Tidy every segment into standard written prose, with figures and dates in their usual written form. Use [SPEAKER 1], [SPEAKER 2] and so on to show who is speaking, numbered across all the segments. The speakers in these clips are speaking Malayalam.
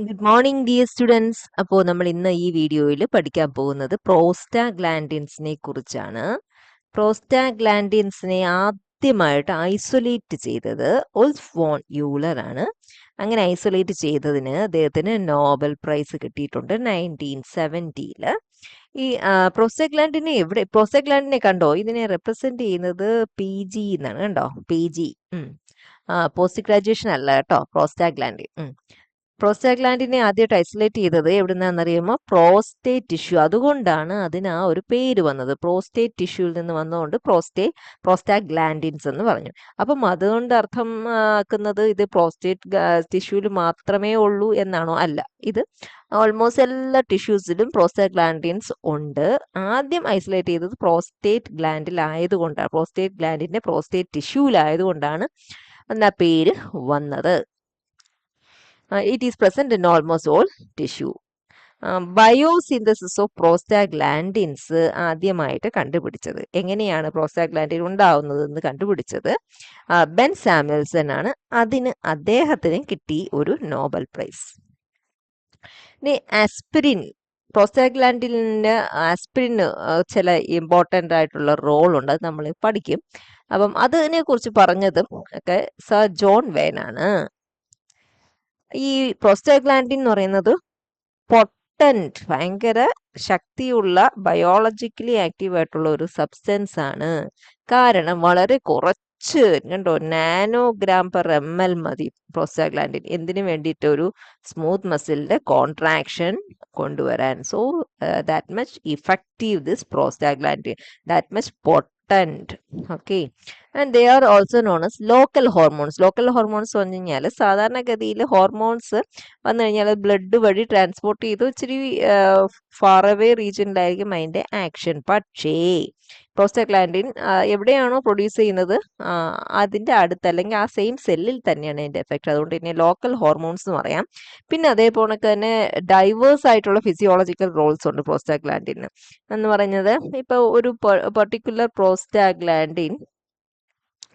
[SPEAKER 1] Good morning dear students. അപ്പോൾ നമ്മൾ ഇന്ന് ഈ വീഡിയോയിൽ പഠിക്കാൻ പോകുന്നത് പ്രോസ്റ്റാഗ്ലാൻഡിൻസിനെ കുറിച്ചാണ്. പ്രോസ്റ്റാഗ്ലാൻഡിൻസിനെ ആദ്യമായിട്ട് ഐസൊലേറ്റ് ചെയ്തത് ഉൾഫ് വോൺ യൂലർ ആണ്. അങ്ങനെ ഐസൊലേറ്റ് ചെയ്തതിന് അദ്ദേഹത്തിന് നോബൽ പ്രൈസ് കിട്ടിയിട്ടുണ്ട് 1970. ഈ പ്രോസ്റ്റാഗ്ലാൻഡിനെ കണ്ടോ? ഇതിനെ റെപ്രസെന്റ് ചെയ്യുന്നത് PG എന്നാണ്. കണ്ടോ? PG. പോസ്റ്റ് ഗ്രാജുവേഷൻ അല്ല കേട്ടോ, പ്രോസ്റ്റാഗ്ലാൻഡിൻ. പ്രോസ്റ്റാഗ്ലാൻഡിനെ ആദ്യമായിട്ട് ഐസൊലേറ്റ് ചെയ്തത് എവിടുന്നാണെന്നറിയുമോ? Prostate tissue. അതുകൊണ്ടാണ് അതിന് ആ ഒരു പേര് വന്നത്. പ്രോസ്റ്റേറ്റ് ടിഷ്യൂവിൽ നിന്ന് വന്നതുകൊണ്ട് പ്രോസ്റ്റാഗ്ലാൻഡിൻസ് എന്ന് പറഞ്ഞു. അപ്പം അതുകൊണ്ട് അർത്ഥം ആക്കുന്നത് ഇത് പ്രോസ്റ്റേറ്റ് ടിഷ്യൂവിൽ മാത്രമേ ഉള്ളൂ എന്നാണോ? അല്ല, ഇത് ഓൾമോസ്റ്റ് എല്ലാ ടിഷ്യൂസിലും പ്രോസ്റ്റാഗ്ലാൻഡിൻസ് ഉണ്ട്. ആദ്യം ഐസൊലേറ്റ് ചെയ്തത് പ്രോസ്റ്റേറ്റ് ഗ്ലാൻഡിലായതുകൊണ്ടാണ്, പ്രോസ്റ്റേറ്റ് ഗ്ലാൻഡിന്റെ പ്രോസ്റ്റേറ്റ് ടിഷ്യൂവിലായതുകൊണ്ടാണ് എന്നാ പേര് വന്നത്. It is present in almost all tissue. Biosynthesis of prostaglandins ആദ്യമായിട്ട് കണ്ടുപിടിച്ചത്, എങ്ങനെയാണ് പ്രോസ്റ്റാഗ്ലാൻഡിൻ ഉണ്ടാവുന്നതെന്ന് കണ്ടുപിടിച്ചത് ബെൻ സാമുവൽസൺ ആണ്. അദ്ദേഹത്തിന് കിട്ടി ഒരു നോബൽ പ്രൈസ്. ഇനി ആസ്പിരിൻ, പ്രോസ്റ്റാഗ്ലാൻഡിന് ആസ്പിരിന് ചില ഇമ്പോർട്ടൻ്റ് ആയിട്ടുള്ള റോൾ ഉണ്ട്, അത് നമ്മൾ പഠിക്കും. അപ്പം അതിനെ കുറിച്ച് പറഞ്ഞതും ഒക്കെ സർ ജോൺ വെയ്ൻ ആണ്. ഈ പ്രോസ്റ്റാഗ്ലാൻഡിൻ എന്ന് പറയുന്നത് പൊട്ടന്റ്, ഭയങ്കര ശക്തിയുള്ള ബയോളജിക്കലി ആക്റ്റീവ് ആയിട്ടുള്ള ഒരു സബ്സ്റ്റൻസ് ആണ്. കാരണം വളരെ കുറച്ച്, കണ്ടോ, നാനോഗ്രാം/ml മതി പ്രോസ്റ്റാഗ്ലാൻഡിൻ എന്തിനു വേണ്ടിയിട്ട്? ഒരു സ്മൂത്ത് മസിലിന്റെ കോൺട്രാക്ഷൻ കൊണ്ടുവരാൻ. So that much effective this prostaglandin, that much potent. Okay, and they are also known as local hormones. Local hormones പറഞ്ഞു കഴിഞ്ഞാൽ സാധാരണഗതിയിൽ ഹോർമോൺസ് വന്നു കഴിഞ്ഞാൽ ബ്ലഡ് വഴി ട്രാൻസ്പോർട്ട് ചെയ്ത് ഇച്ചിരി ഫാർ അവേ റീജിയനിലായിരിക്കും അതിൻ്റെ ആക്ഷൻ. പക്ഷേ പ്രോസ്റ്റാഗ്ലാൻഡിൻ എവിടെയാണോ പ്രൊഡ്യൂസ് ചെയ്യുന്നത് അതിൻ്റെ അടുത്ത് അല്ലെങ്കിൽ ആ സെയിം സെല്ലിൽ തന്നെയാണ് അതിൻ്റെ എഫക്റ്റ്. അതുകൊണ്ട് തന്നെ ലോക്കൽ ഹോർമോൺസ് എന്ന് പറയാം. പിന്നെ അതേപോലെ തന്നെ ഡൈവേഴ്സ് ആയിട്ടുള്ള ഫിസിയോളജിക്കൽ റോൾസ് ഉണ്ട് പ്രോസ്റ്റാഗ്ലാൻഡിന് എന്ന് പറയുന്നത്. ഇപ്പോൾ ഒരു പെർട്ടിക്കുലർ പ്രോസ്റ്റാഗ്ലാൻഡിൻ,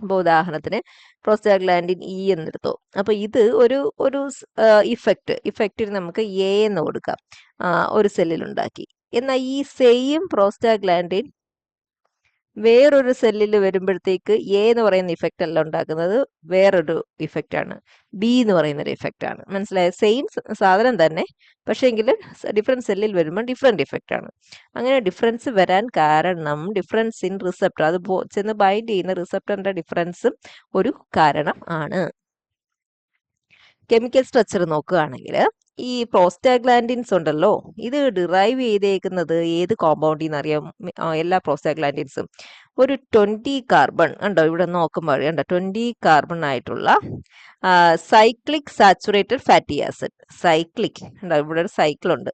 [SPEAKER 1] ഇപ്പോൾ ഉദാഹരണത്തിന് പ്രോസ്റ്റാഗ്ലാൻഡിൻ എന്നെടുത്തോ. അപ്പോൾ ഇത് ഒരു ഇഫക്റ്റിന് നമുക്ക് എ എന്ന് കൊടുക്കാം, ഒരു സെല്ലിൽ ഉണ്ടാക്കി. എന്നാൽ ഈ സെയിം പ്രോസ്റ്റാഗ്ലാൻഡിൻ വേറൊരു സെല്ലിൽ വരുമ്പോഴത്തേക്ക് എ എന്ന് പറയുന്ന ഇഫക്റ്റ് അല്ല ഉണ്ടാക്കുന്നത്, വേറൊരു ഇഫക്റ്റ് ആണ്, ബി എന്ന് പറയുന്ന ഒരു ഇഫക്റ്റ് ആണ്. മനസ്സിലായത്? സെയിം സാധനം തന്നെ, പക്ഷേ എങ്കിൽ ഡിഫറെൻറ്റ് സെല്ലിൽ വരുമ്പോൾ ഡിഫറെൻറ്റ് ഇഫക്റ്റ് ആണ്. അങ്ങനെ ഡിഫറൻസ് വരാൻ കാരണം ഡിഫറൻസ് ഇൻ റിസപ്റ്റർ, അത് ചെന്ന് ബൈൻഡ് ചെയ്യുന്ന റിസപ്റ്ററിന്റെ ഡിഫറൻസും ഒരു കാരണം ആണ്. കെമിക്കൽ സ്ട്രക്ചർ നോക്കുകയാണെങ്കിൽ ഈ പ്രോസ്റ്റാഗ്ലാൻഡിൻസ് ഉണ്ടല്ലോ, ഇത് ഡിറൈവ് ചെയ്തേക്കുന്നത് ഏത് കോമ്പൗണ്ടിൽ നിന്ന് അറിയാം? എല്ലാ പ്രോസ്റ്റാഗ്ലാൻഡിൻസും ഒരു 20 കാർബൺ ഉണ്ടോ? ഇവിടെ നോക്കുമ്പോൾ ഉണ്ടോ 20 കാർബൺ ആയിട്ടുള്ള cyclic saturated fatty acid. Cyclic ഉണ്ടോ? ഇവിടെ ഒരു സൈക്കിൾ ഉണ്ട്.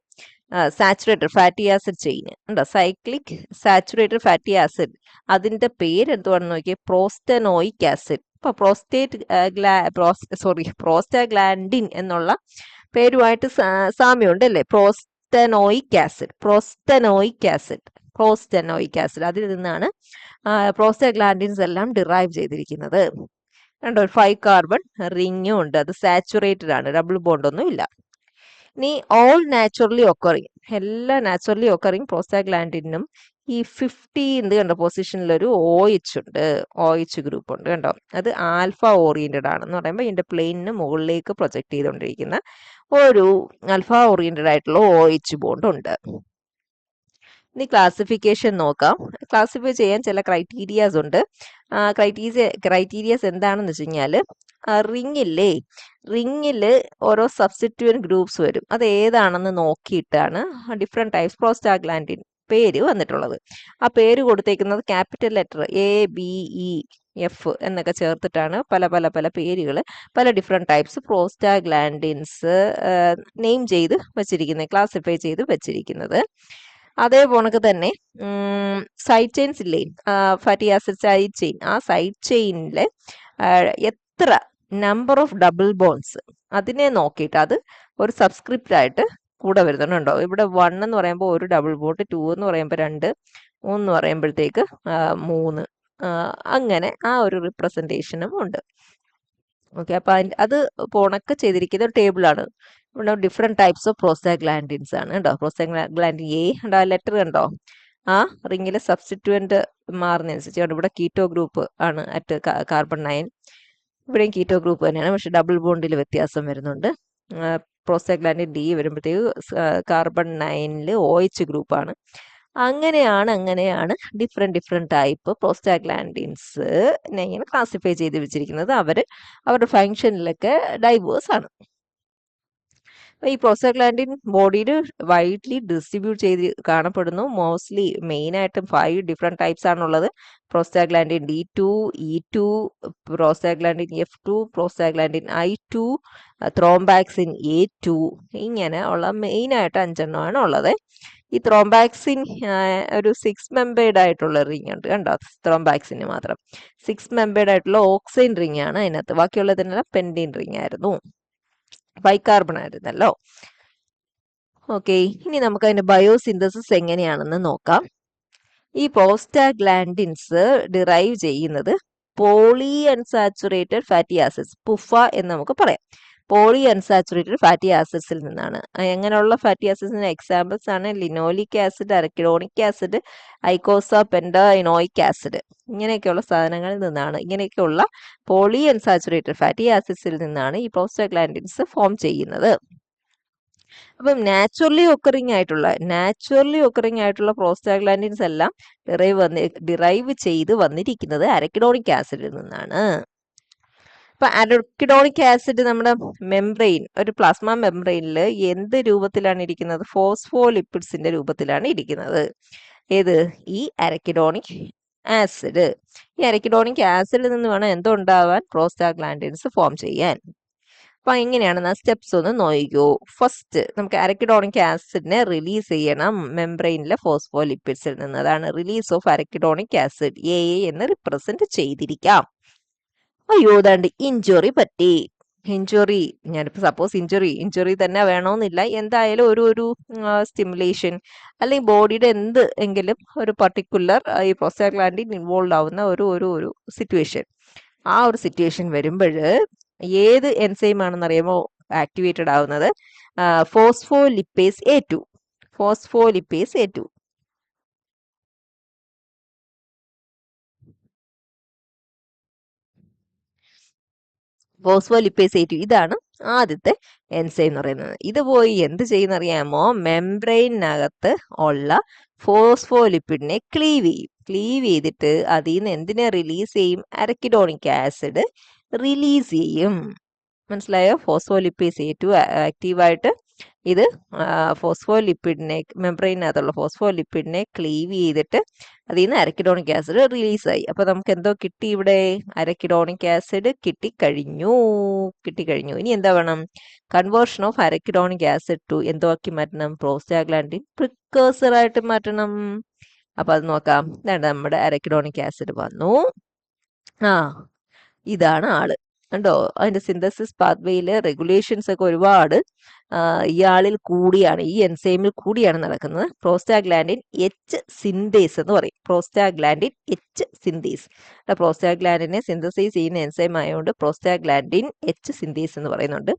[SPEAKER 1] സാച്ചുറേറ്റഡ് ഫാറ്റി ആസിഡ് ചെയിൻ ഉണ്ടോ? സൈക്ലിക് സാച്ചുറേറ്റഡ് ഫാറ്റി ആസിഡ്, അതിന്റെ പേര് എന്തുവാണെന്ന് നോക്കിയാൽ പ്രോസ്റ്റനോയിക് ആസിഡ്. ഇപ്പൊ പ്രോസ്റ്റാഗ്ലാൻഡിൻ എന്നുള്ള പേരുമായിട്ട് സാമ്യമുണ്ട് അല്ലേ? പ്രോസ്റ്റനോയിക് ആസിഡ് അതിൽ നിന്നാണ് പ്രോസ്റ്റാഗ്ലാൻഡിൻസ് എല്ലാം ഡിറൈവ് ചെയ്തിരിക്കുന്നത്. കണ്ടോ, 5 കാർബൺ റിങ്ങും ഉണ്ട്, അത് സാച്ചുറേറ്റഡ് ആണ്, ഡബിൾ ബോണ്ട് ഒന്നും ഇല്ല. ഇനി ഓൾ നാച്ചുറലി ഒക്കറിങ്, എല്ലാ നാച്ചുറലി ഒക്കറിങ് പ്രോസ്റ്റാഗ്ലാൻഡിനും ഈ 15 കണ്ടോ പൊസിഷനിൽ ഒരു OH ഉണ്ട്, OH ഗ്രൂപ്പ് ഉണ്ട്. കണ്ടോ, അത് ആൽഫ ഓറിയന്റഡ് ആണെന്ന് പറയുമ്പോൾ ഇതിന്റെ പ്ലെയിനിന് മുകളിലേക്ക് പ്രൊജക്ട് ചെയ്തുകൊണ്ടിരിക്കുന്ന ഒരു ആൽഫ ഓറിയന്റഡ് ആയിട്ടുള്ള OH ബോണ്ട് ഉണ്ട്. ഇനി ക്ലാസിഫിക്കേഷൻ നോക്കാം. ക്ലാസിഫൈ ചെയ്യാൻ ചില ക്രൈറ്റീരിയാസ് ഉണ്ട്. ക്രൈറ്റീരിയാസ് എന്താണെന്ന് വെച്ച് കഴിഞ്ഞാൽ, റിങ്ങിൽ ഓരോ സബ്സ്റ്റിറ്റ്യൂവന്റ് ഗ്രൂപ്പ്സ് വരും. അത് ഏതാണെന്ന് നോക്കിയിട്ടാണ് ഡിഫറെന്റ് ടൈപ്സ് പ്രോസ്റ്റാഗ്ലാൻഡിൻ പേര് വന്നിട്ടുള്ളത്. ആ പേര് കൊടുത്തേക്കുന്നത് ക്യാപിറ്റൽ ലെറ്റർ ABEF എന്നൊക്കെ ചേർത്തിട്ടാണ് പല പേരുകൾ, പല ഡിഫറെന്റ് ടൈപ്സ് പ്രോസ്റ്റാഗ്ലാൻഡിൻസ് നെയിം ചെയ്ത് വെച്ചിരിക്കുന്നത്, ക്ലാസിഫൈ ചെയ്ത് വെച്ചിരിക്കുന്നത്. അതേപോണക്ക് തന്നെ സൈഡ് ചെയിൻസ് ഇല്ലേ, ഫാറ്റി ആസിഡ് സൈഡ് ചെയിൻ, ആ സൈഡ് ചെയിനിലെ എത്ര നമ്പർ ഓഫ് ഡബിൾ ബോൺസ് അതിനെ നോക്കിയിട്ട് അത് ഒരു സബ്സ്ക്രിപ്റ്റ് ആയിട്ട് കൂടെ വരുന്നുണ്ടോ. ഇവിടെ 1 എന്ന് പറയുമ്പോൾ ഒരു ഡബിൾ ബോണ്ട്, 2 എന്ന് പറയുമ്പോൾ 2, 3 എന്ന് പറയുമ്പോഴത്തേക്ക് 3, അങ്ങനെ ആ ഒരു റിപ്രസെൻറ്റേഷനും ഉണ്ട്. ഓക്കെ, അപ്പൊ അത് ഉണക്ക ചെയ്തിരിക്കുന്ന ഒരു ടേബിളാണ്. ഇവിടെ ഡിഫറെന്റ് ടൈപ്സ് ഓഫ് പ്രോസ്റ്റാഗ്ലാൻഡിൻസ് ആണ് കേട്ടോ. പ്രോസ്റ്റാഗ്ലാൻഡിൻ എ കണ്ടോ, ലെറ്റർ കണ്ടോ, ആ റിങ്ങിലെ സബ്സ്റ്റിറ്റ്യൂവന്റ് മാറുന്നതനുസരിച്ച് കണ്ടോ, ഇവിടെ കീറ്റോ ഗ്രൂപ്പ് ആണ് അറ്റ് കാർബൺ 9, ഇവിടെയും കീറ്റോ ഗ്രൂപ്പ് തന്നെയാണ്, പക്ഷെ ഡബിൾ ബോണ്ടിൽ വ്യത്യാസം വരുന്നുണ്ട്. പ്രോസ്റ്റാഗ്ലാൻഡിൻ ഡി വരുമ്പോഴത്തേക്ക് കാർബൺ 9 OH ഗ്രൂപ്പാണ്. അങ്ങനെയാണ് ഡിഫറെന്റ് ടൈപ്പ് പ്രോസ്റ്റാഗ്ലാൻഡിൻസ് ഇങ്ങനെ ക്ലാസിഫൈ ചെയ്ത് വെച്ചിരിക്കുന്നത്. അവരുടെ ഫങ്ഷനിലൊക്കെ ഡൈവേഴ്സ് ആണ്. ഈ പ്രോസ്റ്റാഗ്ലാൻഡിൻ ബോഡിയിൽ വൈഡ്ലി ഡിസ്ട്രിബ്യൂട്ട് ചെയ്ത് കാണപ്പെടുന്നു. മോസ്റ്റ്ലി മെയിനായിട്ടും 5 ഡിഫറെന്റ് ടൈപ്സ് ആണുള്ളത്. Prostaglandin D2, E2, prostaglandin F2, prostaglandin I2, ത്രോംബാക്സിൻ A2, ഇങ്ങനെ ഉള്ള മെയിനായിട്ട് 5 ഉള്ളത്. ഈ ത്രോംബാക്സിൻ ഒരു 6 മെമ്പേർഡ് ആയിട്ടുള്ള റിങ് ഉണ്ട് കണ്ടോ, ത്രോംബാക്സിന് മാത്രം 6 മെമ്പേർഡ് ആയിട്ടുള്ള ഓക്സൈൻ റിങ് ആണ് അതിനകത്ത്. ബാക്കിയുള്ളതിനെല്ലാം പെൻഡിൻ റിങ് ആയിരുന്നു, ബൈകാർബൺ ആയിരുന്നല്ലോ. ഓക്കെ, ഇനി നമുക്ക് അതിന്റെ ബയോസിന്തസിസ് എങ്ങനെയാണെന്ന് നോക്കാം. ഈ പ്രോസ്റ്റാഗ്ലാൻഡിൻസ് ഡിറൈവ് ചെയ്യുന്നത് പോളി അൺസാച്ചുറേറ്റഡ് ഫാറ്റി ആസിഡ്സ്, പുഫ എന്ന് നമുക്ക് പറയാം. പോളി അൺസാച്ചുറേറ്റഡ് ഫാറ്റി ആസിഡ്സിൽ നിന്നാണ്. എങ്ങനെയുള്ള ഫാറ്റി ആസിഡ്സിന് എക്സാമ്പിൾസ് ആണ് linoleic acid, arachidonic acid, ഐക്കോസ പെൻഡാഇനോയിക് acid, ഇങ്ങനെയൊക്കെയുള്ള സാധനങ്ങളിൽ നിന്നാണ്, ഇങ്ങനെയൊക്കെയുള്ള പോളി അൺസാച്ചുറേറ്റഡ് ഫാറ്റി ആസിഡ്സിൽ നിന്നാണ് ഈ പ്രോസ്റ്റാഗ്ലാൻഡിൻസ് ഫോം ചെയ്യുന്നത്. അപ്പം നാച്ചുറലി ഒക്കറിങ് ആയിട്ടുള്ള പ്രോസ്റ്റാഗ്ലാൻഡിൻസ് എല്ലാം ഡിറൈവ് ചെയ്ത് വന്നിരിക്കുന്നത് അരക്കിഡോണിക് ആസിഡിൽ നിന്നാണ്. അപ്പൊ അരക്കിഡോണിക് ആസിഡ് നമ്മുടെ മെംബ്രെയിൻ, ഒരു പ്ലാസ്മ മെംബ്രെയിനിൽ എന്ത് രൂപത്തിലാണ് ഇരിക്കുന്നത്? ഫോസ്ഫോലിപ്പിഡ്സിന്റെ രൂപത്തിലാണ് ഇരിക്കുന്നത്. ഏത്? ഈ അരക്കിഡോണിക് ആസിഡ്. ഈ അരക്കിഡോണിക് ആസിഡിൽ നിന്ന് വേണം എന്തുണ്ടാവാൻ? പ്രോസ്റ്റാഗ്ലാൻഡിൻസ് ഫോം ചെയ്യാൻ. അപ്പൊ എങ്ങനെയാണ് സ്റ്റെപ്സ് ഒന്ന് നോക്കിക്കോ. ഫസ്റ്റ് നമുക്ക് അരക്കിഡോണിക് ആസിഡിനെ റിലീസ് ചെയ്യണം മെംബ്രെയിനിലെ ഫോസ്ഫോലിപ്പിഡ്സിൽ നിന്ന്. അതാണ് release of arachidonic acid, A എന്ന് റിപ്രസെന്റ് ചെയ്തിരിക്കാം. അയ്യോ ദാണ്ട് ഇഞ്ചുറി പറ്റി. ഇഞ്ചുറി, ഞാനിപ്പോ സപ്പോസ് ഇഞ്ചുറി തന്നെ വേണമെന്നില്ല, എന്തായാലും ഒരു സ്റ്റിമുലേഷൻ അല്ലെങ്കിൽ ബോഡിയുടെ എന്ത് എങ്കിലും ഒരു പർട്ടിക്കുലർ ഈ പ്രോസ്റ്റാഗ്ലാൻഡിൻ ഇൻവോൾവ് ആവുന്ന ഒരു സിറ്റുവേഷൻ, ആ ഒരു സിറ്റുവേഷൻ വരുമ്പോൾ ഏത് എൻസൈം ആണെന്ന് അറിയാമോ ആക്ടിവേറ്റഡ് ആവുന്നത്? Phospholipase A2. Phospholipase A2. Phospholipase A2 ഇതാണ് ആദ്യത്തെ എൻസൈം എന്ന് പറയുന്നത്. ഇത് പോയി എന്ത് ചെയ്യുന്നറിയാമോ? മെംബ്രെയിനകത്ത് ഉള്ള ഫോസ്ഫോലിപ്പിഡിനെ ക്ലീവ് ചെയ്തിട്ട് അതിൽ നിന്ന് എന്തിനെ റിലീസ് ചെയ്യും? അരക്കിഡോണിക് ആസിഡ് റിലീസ് ചെയ്യും. മനസ്സിലായോ? ഫോസ്ഫോലിപ്പേസ് A2 ആക്റ്റീവായിട്ട് ഇത് ഫോസ്ഫോലിപ്പിഡിനെ, മെംബ്രെയിനകത്തുള്ള ഫോസ്ഫോലിപ്പിഡിനെ ക്ലീവ് ചെയ്തിട്ട് അതിൽ നിന്ന് അരക്കിഡോണിക് ആസിഡ് റിലീസായി. അപ്പൊ നമുക്ക് എന്തോ കിട്ടി? ഇവിടെ അരക്കിഡോണിക് ആസിഡ് കിട്ടിക്കഴിഞ്ഞു. ഇനി എന്താ വേണം? Conversion of arachidonic acid to എന്തോ ആക്കി മാറ്റണം? പ്രോസ്റ്റാഗ്ലാൻഡിൻ പ്രിക്കേഴ്സർ ആയിട്ട് മാറ്റണം. അപ്പൊ അത് നോക്കാം. ഇതാണ് നമ്മുടെ അരക്കിഡോണിക് ആസിഡ് വന്നു. ഇതാണ് ആള് കണ്ടോ. അതിന്റെ സിന്തസിസ് പാത്വേയില് റെഗുലേഷൻസ് ഒക്കെ ഒരുപാട് ഇയാളിൽ കൂടിയാണ്, ഈ എൻസൈമിൽ കൂടിയാണ് നടക്കുന്നത്. പ്രോസ്റ്റാഗ്ലാൻഡിൻ H സിന്തേസ് എന്ന് പറയും. Prostaglandin H synthase. പ്രോസ്റ്റാഗ്ലാൻഡിനെ സിന്തസൈസ് ചെയ്യുന്ന എൻസൈം ആയതുകൊണ്ട് പ്രോസ്റ്റാഗ്ലാൻഡിൻ H സിന്തേസ് എന്ന് പറയുന്നുണ്ട്.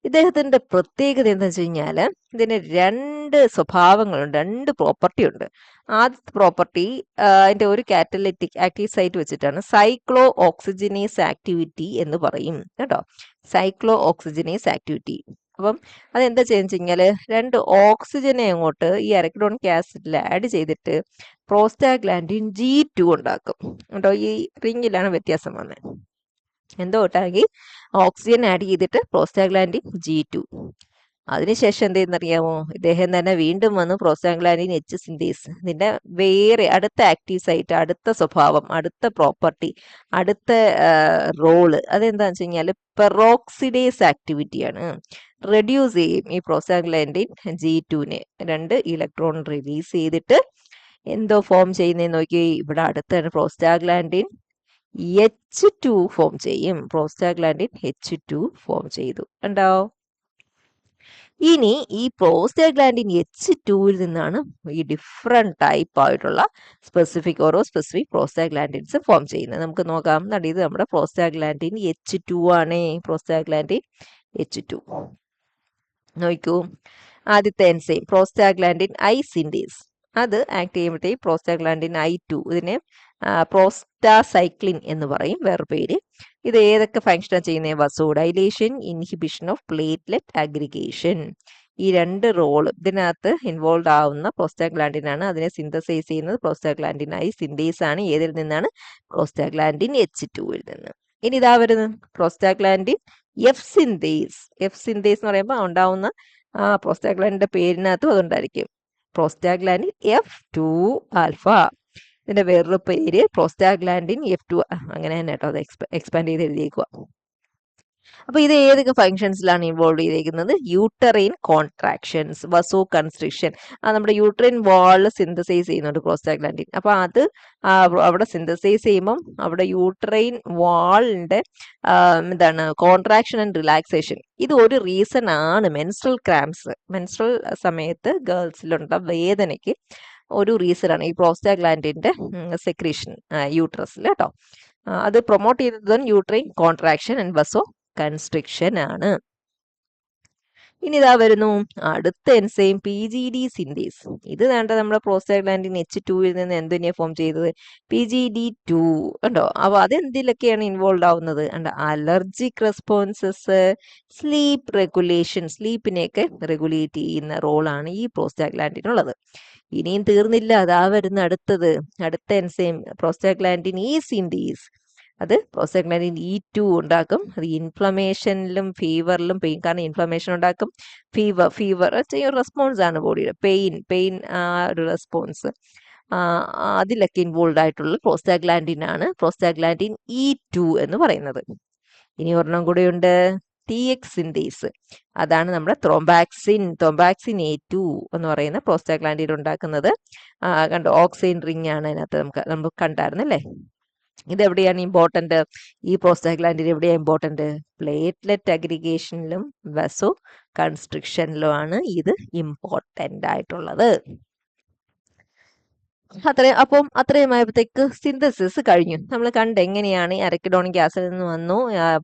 [SPEAKER 1] ഇദ്ദേഹത്തിന്റെ പ്രത്യേകത എന്താ വെച്ച് കഴിഞ്ഞാല് ഇതിന് 2 സ്വഭാവങ്ങളുണ്ട്, 2 പ്രോപ്പർട്ടി ഉണ്ട്. ആദ്യത്തെ പ്രോപ്പർട്ടി അതിന്റെ ഒരു കാറ്റലിറ്റിക് ആക്റ്റീവ് സൈറ്റ് വെച്ചിട്ടാണ് സൈക്ലോ ഓക്സിജനേസ് ആക്ടിവിറ്റി എന്ന് പറയും കേട്ടോ. Cyclo oxygenase activity. അപ്പം അതെന്താ ചെയ്യുന്നത് കഴിഞ്ഞാല് 2 ഓക്സിജനെ അങ്ങോട്ട് ഈ അരക്കിഡോണിക് ആസിഡിൽ ആഡ് ചെയ്തിട്ട് പ്രോസ്റ്റാഗ്ലാൻഡിൻ G2 ഉണ്ടാക്കും കേട്ടോ. ഈ റിങ്ങിലാണ് വ്യത്യാസം വന്നത്. എന്തോ ഒട്ടാണെങ്കിൽ ഓക്സിജൻ ആഡ് ചെയ്തിട്ട് പ്രോസ്റ്റാഗ്ലാൻഡിൻ G2. അതിനുശേഷം എന്ത് ചെയ്യുന്നറിയാമോ? ഇദ്ദേഹം തന്നെ വീണ്ടും വന്ന് പ്രോസ്റ്റാഗ്ലാൻഡിൻ H സിന്തേസ്, ഇതിന്റെ വേറെ അടുത്ത ആക്റ്റീവ് സൈറ്റ്, അടുത്ത സ്വഭാവം, അടുത്ത പ്രോപ്പർട്ടി, അടുത്ത റോള് അതെന്താന്ന് വെച്ച് കഴിഞ്ഞാൽ പെറോക്സിഡേസ് ആക്ടിവിറ്റിയാണ്. റെഡ്യൂസ് ചെയ്യും ഈ പ്രോസ്റ്റാഗ്ലാൻഡിൻ G2നെ. 2 ഇലക്ട്രോൺ റിലീസ് ചെയ്തിട്ട് എന്തോ ഫോം ചെയ്യുന്നതെന്ന് നോക്കി. ഇവിടെ അടുത്താണ് പ്രോസ്റ്റാഗ്ലാൻഡിൻ H2 ഫോം ചെയ്യും. പ്രോസ്റ്റാഗ്ലാൻഡിൻ H2 ഫോം ചെയ്തു. ഉണ്ടോ? ഇനി ഈ പ്രോസ്റ്റാഗ്ലാൻഡിൻ H2-ൽ നിന്നാണ് ഈ ഡിഫറെന്റ് ടൈപ്പ് ആയിട്ടുള്ള ഓരോ സ്പെസിഫിക് പ്രോസ്റ്റാഗ്ലാൻഡിൻസ് ഫോം ചെയ്യുന്നത്. നമുക്ക് നോക്കാം. ഇത് നമ്മുടെ പ്രോസ്റ്റാഗ്ലാൻഡിൻ H2 ആണ്. പ്രോസ്റ്റാഗ്ലാൻഡിൻ H2 നോക്കൂ. ആദ്യത്തെ എൻസൈം പ്രോസ്റ്റാഗ്ലാൻഡിൻ ഐ സിൻഡേസ്, അത് ആക്ട് ചെയ്യുമ്പോഴത്തേക്ക് പ്രോസ്റ്റാഗ്ലാൻഡിൻ I2, ഇതിനെ പ്രോസ്റ്റാസൈക്ലിൻ എന്ന് പറയും വേറെ പേര്. ഇത് ഏതൊക്കെ ഫങ്ഷനാണ് ചെയ്യുന്നത്? വസോഡൈലേഷൻ, ഇൻഹിബിഷൻ ഓഫ് പ്ലേറ്റ്ലെറ്റ് അഗ്രിഗേഷൻ. ഈ രണ്ട് റോള് ഇതിനകത്ത് ഇൻവോൾവ് ആവുന്ന പ്രോസ്റ്റാഗ്ലാൻഡിനാണ്. അതിനെ സിന്തസൈസ് ചെയ്യുന്നത് പ്രോസ്റ്റാഗ്ലാൻഡിൻ ഐ സിൻഡേസ് ആണ്. ഏതിൽ നിന്നാണ്? പ്രോസ്റ്റാഗ്ലാൻഡിൻ H2-ൽ നിന്ന്. ഇനി ഇതാ വരുന്നത് prostaglandin F synthase. F synthase എന്ന് പറയുമ്പോൾ ഉണ്ടാവുന്ന പ്രോസ്റ്റാഗ്ലാൻഡിന്റെ പേരിനകത്തും അതുണ്ടായിരിക്കും. Prostaglandin F2 alpha. ഇതിന്റെ വേറൊരു പേര് പ്രോസ്റ്റാഗ്ലാൻഡിൻ F2. അങ്ങനെ തന്നെ കേട്ടോ, അത് എക്സ്പാൻഡ് ചെയ്ത് എഴുതിയേക്കുക. അപ്പൊ ഇത് ഏതൊക്കെ ഫങ്ഷൻസിലാണ് ഇൻവോൾവ് ചെയ്തേക്കുന്നത്? Uterine contractions, vasoconstriction. നമ്മുടെ യൂട്ടറൈൻ വാൾ സിന്തസൈസ് ചെയ്യുന്നുണ്ട് പ്രോസ്റ്റാഗ്ലാൻഡിൻ. അപ്പൊ അത് അവിടെ സിന്തസൈസ് ചെയ്യുമ്പം അവിടെ യൂട്ടറൈൻ വാളിന്റെ എന്താണ് കോൺട്രാക്ഷൻ ആൻഡ് റിലാക്സേഷൻ. ഇത് ഒരു റീസൺ ആണ്. മെൻസ്ട്രൽ ക്രാംസ്, മെൻസ്ട്രൽ സമയത്ത് ഗേൾസിലുള്ള വേദനയ്ക്ക് ഒരു റീസൺ ആണ് ഈ പ്രോസ്റ്റാഗ്ലാൻഡിന്റെ സെക്രീഷൻ യൂട്രസിൽ കേട്ടോ. അത് പ്രൊമോട്ട് ചെയ്തത് യൂട്രൈൻ കോൺട്രാക്ഷൻ ആൻഡ് വസോ കൺസ്ട്രിക്ഷൻ ആണ്. ഇനി ഇതാ വരുന്നു അടുത്ത എൻസൈം PGD സിന്തേസ്. ഇത് വേണ്ട നമ്മുടെ പ്രോസ്റ്റാഗ്ലാൻഡിൻ H2-ൽ നിന്ന് എന്തിനെ ഫോം ചെയ്തത്? PGD2 ഉണ്ടോ. അപ്പൊ അതെന്തിലൊക്കെയാണ് ഇൻവോൾവ് ആവുന്നത്? അലർജിക് റെസ്പോൺസസ്, സ്ലീപ്പ് റെഗുലേഷൻ, സ്ലീപ്പിനെയൊക്കെ റെഗുലേറ്റ് ചെയ്യുന്ന റോളാണ് ഈ പ്രോസ്റ്റാഗ്ലാൻഡിനുള്ളത്. ഇനിയും തീർന്നില്ല, അതാ വരുന്ന അടുത്ത എൻസൈം പ്രോസ്റ്റാഗ്ലാൻഡിൻ E സിന്തേസ്. അത് പ്രോസ്റ്റാഗ്ലാൻഡിൻ E2 ഉണ്ടാക്കും. അത് ഇൻഫ്ലമേഷനിലും ഫീവറിലും പെയിൻ, കാരണം ഇൻഫ്ലമേഷൻ ഉണ്ടാക്കും. ഫീവർ റെസ്പോൺസ് ആണ് ബോഡിയുടെ പെയിൻ ഒരു റെസ്പോൺസ്, അതിലൊക്കെ ഇൻവോൾവ് ആയിട്ടുള്ള പ്രോസ്റ്റാഗ്ലാൻഡിൻ ആണ് പ്രോസ്റ്റാഗ്ലാൻഡിൻ E2 എന്ന് പറയുന്നത്. ഇനി ഒരെണ്ണം കൂടെയുണ്ട്, TX സിന്തേസ്. അതാണ് നമ്മുടെ ത്രോംബാക്സിൻ A2 എന്ന് പറയുന്ന പ്രോസ്റ്റാഗ്ലാൻഡിൻ ഉണ്ടാക്കുന്നത്. കണ്ടോ, ഓക്സൈൻ റിംഗ് ആണ് അതിനകത്ത് നമുക്ക് കണ്ടായിരുന്നു അല്ലേ. ഇതെവിടെയാണ് ഇമ്പോർട്ടന്റ്? ഈ പ്രോസ്റ്റാഗ്ലാൻഡിൻ എവിടെയാണ് ഇമ്പോർട്ടന്റ്? പ്ലേറ്റ്ലെറ്റ് അഗ്രിഗേഷനിലും വസോ കൺസ്ട്രിക്ഷനിലും ആണ് ഇത് ഇമ്പോർട്ടന്റ് ആയിട്ടുള്ളത്. അത്രയും ആയപ്പോഴത്തേക്ക് സിന്തസിസ് കഴിഞ്ഞു. നമ്മൾ കണ്ട് എങ്ങനെയാണ് അരക്കിഡോണിക് ആസിഡിൽ നിന്ന് വന്നു,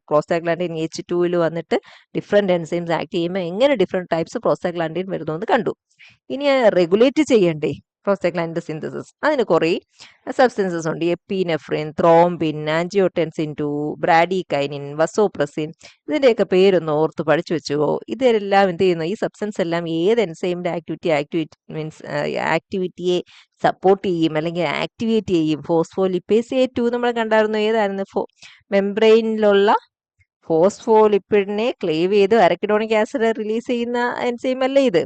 [SPEAKER 1] പ്രോസ്റ്റാഗ്ലാൻഡിൻ H2-ൽ വന്നിട്ട് ഡിഫറെന്റ് എൻസൈംസ് ആക്ട് ചെയ്യുമ്പോൾ എങ്ങനെ ഡിഫറെന്റ് ടൈപ്സ് പ്രോസ്റ്റാഗ്ലാൻഡിൻ വരുന്നു എന്ന് കണ്ടു. ഇനി റെഗുലേറ്റ് ചെയ്യണ്ടേ പ്രോസ്റ്റാഗ്ലാൻഡിൻ സിന്തസിസ്? അതിന് കുറേ സബ്സ്റ്റൻസസ് ഉണ്ട്. Epinephrine, thrombin, angiotensin 2, ബ്രാഡികൈനിൻ, വസോപ്രസിൻ. ഇതിന്റെയൊക്കെ പേരൊന്ന് ഓർത്ത് പഠിച്ചു വെച്ചുവോ. ഇതെല്ലാം എന്ത് ചെയ്യുന്നു? ഈ സബ്സ്റ്റൻസ് എല്ലാം ഏത് എൻസൈമിന്റെ ആക്ടിവിറ്റിയെ സപ്പോർട്ട് ചെയ്യും അല്ലെങ്കിൽ ആക്ടിവേറ്റ് ചെയ്യും? ഫോസ്ഫോലിപ്പേസ് A2 നമ്മൾ കണ്ടായിരുന്നു. ഏതായിരുന്നു? മെംബ്രെയിനിലുള്ള ഫോസ്ഫോലിപ്പിഡിനെ ക്ലേവ് ചെയ്ത് അരക്കിഡോണിക് ആസിഡ് റിലീസ് ചെയ്യുന്ന എൻസൈം അല്ലേ ഇത്?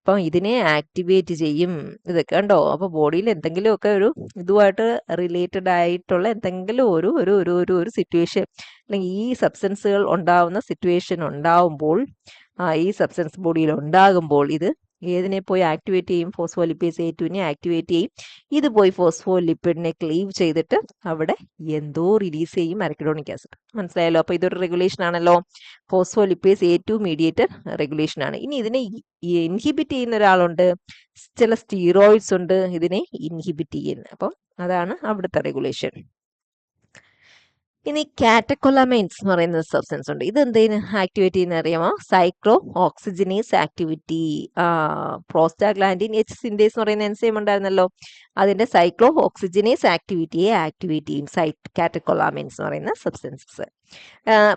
[SPEAKER 1] അപ്പം ഇതിനെ ആക്ടിവേറ്റ് ചെയ്യും. ഇതൊക്കെ കണ്ടോ. അപ്പൊ ബോഡിയിൽ എന്തെങ്കിലുമൊക്കെ ഒരു ഇതുമായിട്ട് റിലേറ്റഡ് ആയിട്ടുള്ള എന്തെങ്കിലും ഒരു സിറ്റുവേഷൻ അല്ലെങ്കിൽ ഈ സബ്സ്റ്റൻസുകൾ ഉണ്ടാവുന്ന സിറ്റുവേഷൻ ഉണ്ടാവുമ്പോൾ, ഈ സബ്സ്റ്റൻസ് ബോഡിയിൽ ഉണ്ടാകുമ്പോൾ ഇത് ഏതിനെ പോയി ആക്ടിവേറ്റ് ചെയ്യും? ഫോസ്ഫോലിപ്പേസ് A2-നെ ആക്ടിവേറ്റ് ചെയ്യും. ഇത് പോയി ഫോസ്ഫോലിപ്പിഡിനെ ക്ലീവ് ചെയ്തിട്ട് അവിടെ എന്തോ റിലീസ് ചെയ്യും, അരക്കിഡോണിക് ആസിഡ്. മനസ്സിലായല്ലോ. അപ്പൊ ഇതൊരു റെഗുലേഷൻ ആണല്ലോ. ഫോസ്ഫോലിപ്പേസ് A2 മീഡിയേറ്റർ റെഗുലേഷൻ ആണ്. ഇനി ഇതിനെ ഇൻഹിബിറ്റ് ചെയ്യുന്ന ഒരാളുണ്ട്. ചില സ്റ്റീറോയിഡ്സ് ഉണ്ട് ഇതിനെ ഇൻഹിബിറ്റ് ചെയ്യുന്നത്. അപ്പം അതാണ് അവിടുത്തെ റെഗുലേഷൻ. ഇനി കാറ്റക്കൊലാമൈൻസ് എന്ന് പറയുന്ന സബ്സ്റ്റൻസ് ഉണ്ട്. ഇത് എന്തിനു ആക്ടിവേറ്റ് ചെയ്യുന്ന അറിയാമോ? Cyclo oxygenase activity. Prostaglandin H synthase എന്ന് പറയുന്ന എൻസൈം ഉണ്ടായിരുന്നല്ലോ, അതിന്റെ സൈക്ലോ ഓക്സിജനേസ് ആക്ടിവിറ്റിയെ ആക്ടിവേറ്റ് ചെയ്യും കാറ്റക്കൊലാമൈൻസ് എന്ന് പറയുന്ന സബ്സ്റ്റൻസസ്.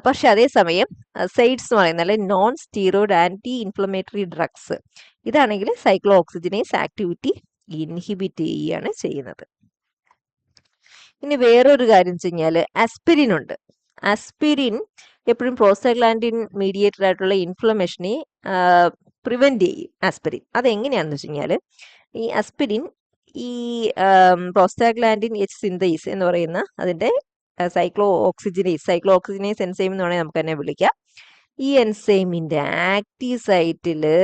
[SPEAKER 1] പക്ഷെ അതേസമയം സൈഡ്സ് എന്ന് പറയുന്ന non steroid anti inflammatory drugs, ഇതാണെങ്കിൽ സൈക്ലോ ഓക്സിജനേസ് ആക്ടിവിറ്റി ഇൻഹിബിറ്റ് ചെയ്യുകയാണ് ചെയ്യുന്നത്. ഇനി വേറൊരു കാര്യം വെച്ച് കഴിഞ്ഞാൽ ആസ്പിരിൻ ഉണ്ട്. ആസ്പിരിൻ എപ്പോഴും പ്രോസ്റ്റാഗ്ലാൻഡിൻ മീഡിയേറ്റഡ് ആയിട്ടുള്ള ഇൻഫ്ലമേഷനെ പ്രിവെന്റ് ചെയ്യും. ആസ്പിരിൻ അതെങ്ങനെയാണെന്ന് വെച്ച് കഴിഞ്ഞാൽ, ഈ ആസ്പിരിൻ ഈ പ്രോസ്റ്റാഗ്ലാൻഡിൻ H സിന്തേസ് എന്ന് പറയുന്ന അതിന്റെ സൈക്ലോ ഓക്സിജനേസ് എൻസൈം എന്ന് വേണമെങ്കിൽ നമുക്ക് തന്നെ വിളിക്കാം. ഈ എൻസൈമിന്റെ ആക്റ്റീവ് സൈറ്റില്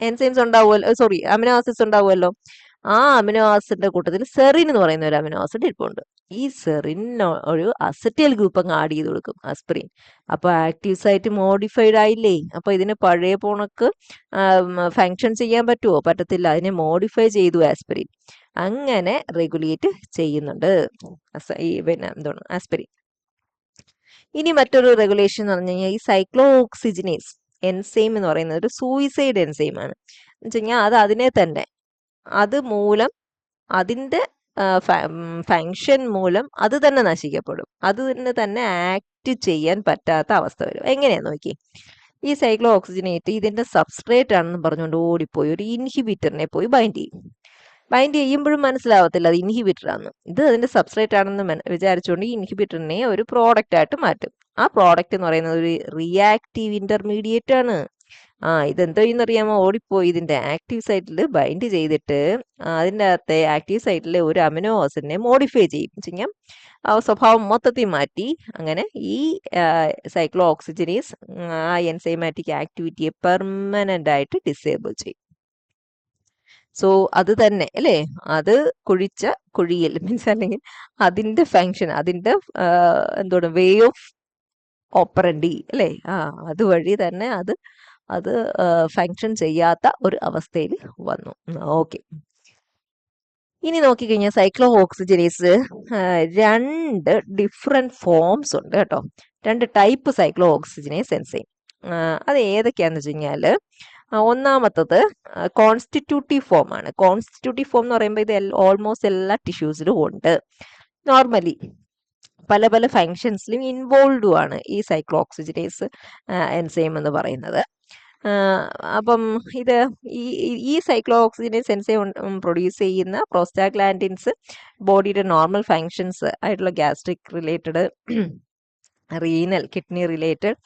[SPEAKER 1] എൻസൈംസ് ഉണ്ടാവുമല്ലോ, അമിനോ ആസിഡ്സ് ഉണ്ടാവുമല്ലോ. ആ അമിനോ ആസിഡിന്റെ കൂട്ടത്തിൽ സെറിൻ എന്ന് പറയുന്ന ഒരു അമിനോ ആസിഡ് ഇരിപ്പുണ്ട്. ഈ സെറിന് ഒരു അസറ്റൈൽ ഗ്രൂപ്പ് അങ്ങ് ആഡ് ചെയ്ത് കൊടുക്കും ആസ്പിരിൻ. അപ്പൊ ആക്റ്റീവ് സൈറ്റ് മോഡിഫൈഡ് ആയില്ലേ? അപ്പൊ ഇതിന് പഴയ പോണക്ക് ഫങ്ഷൻ ചെയ്യാൻ പറ്റുമോ? പറ്റത്തില്ല. അതിനെ മോഡിഫൈ ചെയ്തു ആസ്പിരിൻ. അങ്ങനെ റെഗുലേറ്റ് ചെയ്യുന്നുണ്ട് ഈ പിന്നെ എന്താണ് ആസ്പിരിൻ. ഇനി മറ്റൊരു റെഗുലേഷൻ എന്ന് പറഞ്ഞു കഴിഞ്ഞാൽ ഈ സൈക്ലോഓക്സിജിനേസ് എൻസൈം എന്ന് പറയുന്നത് ഒരു സൂയിസൈഡ് എൻസൈം ആണ്. എന്ന് വെച്ച് കഴിഞ്ഞാൽ അത് അതിനെ തന്നെ അത് മൂലം അതിന്റെ ഫങ്ഷൻ മൂലം അത് തന്നെ നശിക്കപ്പെടും. അത് തന്നെ ആക്ട് ചെയ്യാൻ പറ്റാത്ത അവസ്ഥ വരും. എങ്ങനെയാ നോക്കി, ഈ സൈക്ലോ ഓക്സിജനേറ്റ് ഇതിന്റെ സബ്സ്ട്രേറ്റ് ആണെന്ന് പറഞ്ഞുകൊണ്ട് ഓടിപ്പോയി ഒരു ഇൻഹിബിറ്ററിനെ പോയി ബൈൻഡ് ചെയ്യും. ബൈൻഡ് ചെയ്യുമ്പോഴും മനസ്സിലാവത്തില്ല അത് ഇൻഹിബിറ്റർ ആണ്, ഇത് അതിന്റെ സബ്സ്ട്രേറ്റ് ആണെന്ന് വിചാരിച്ചുകൊണ്ട് ഈ ഇൻഹിബിറ്ററിനെ ഒരു പ്രോഡക്റ്റ് ആയിട്ട് മാറ്റും. ആ പ്രോഡക്റ്റ് എന്ന് പറയുന്നത് ഒരു റിയാക്റ്റീവ് ഇന്റർമീഡിയറ്റ് ആണ്. ഇതെന്തോ ചെയ്യുന്നറിയാമോ? ഓടിപ്പോയി ഇതിന്റെ ആക്റ്റീവ് സൈറ്റിൽ ബൈൻഡ് ചെയ്തിട്ട് അതിൻ്റെ അകത്തെ ആക്റ്റീവ് സൈറ്റിലെ ഒരു അമിനോ ആസിഡിനെ മോഡിഫൈ ചെയ്യും. സ്വഭാവം മൊത്തത്തിൽ മാറ്റി അങ്ങനെ ഈ സൈക്ലോ ഓക്സിജനേസ് ആ എൻസൈമാറ്റിക് ആക്ടിവിറ്റിയെ പെർമനന്റ് ആയിട്ട് ഡിസേബിൾ ചെയ്യും. സോ അത് തന്നെ അല്ലേ, അത് കുഴിച്ച കുഴിയിൽ മീൻസ് അല്ലെങ്കിൽ അതിന്റെ ഫങ്ഷൻ അതിന്റെ എന്താണ് വേ ഓഫ് ഓപ്പറൻഡി അല്ലേ, അതുവഴി തന്നെ അത് ഫങ്ഷൻ ചെയ്യാത്ത ഒരു അവസ്ഥയിൽ വന്നു. ഓക്കെ, ഇനി നോക്കിക്കഴിഞ്ഞാൽ സൈക്ലോ ഓക്സിജനേസ് രണ്ട് ഡിഫറെന്റ് ഫോംസ് ഉണ്ട് കേട്ടോ. രണ്ട് ടൈപ്പ് സൈക്ലോ ഓക്സിജനേസ് എൻസൈം. അത് ഏതൊക്കെയാന്ന് വെച്ച് കഴിഞ്ഞാല് ഒന്നാമത്തത് കോൺസ്റ്റിറ്റ്യൂട്ടീവ് ഫോം ആണ്. കോൺസ്റ്റിറ്റ്യൂട്ടീവ് ഫോം എന്ന് പറയുമ്പോൾ ഇത് ഓൾമോസ്റ്റ് എല്ലാ ടിഷ്യൂസിലും ഉണ്ട്. നോർമലി പല പല ഫങ്ഷൻസിലും ഇൻവോൾവ് ആണ് ഈ സൈക്ലോ ഓക്സിജനേസ് എൻസൈം എന്ന് പറയുന്നത്. അപ്പം ഇത് ഈ സൈക്ലോ ഓക്സിജനേസ് എൻസൈം പ്രൊഡ്യൂസ് ചെയ്യുന്ന പ്രോസ്റ്റാഗ്ലാൻഡിൻസ് ബോഡിയുടെ നോർമൽ ഫങ്ഷൻസ് ആയിട്ടുള്ള gastric related, renal, kidney related,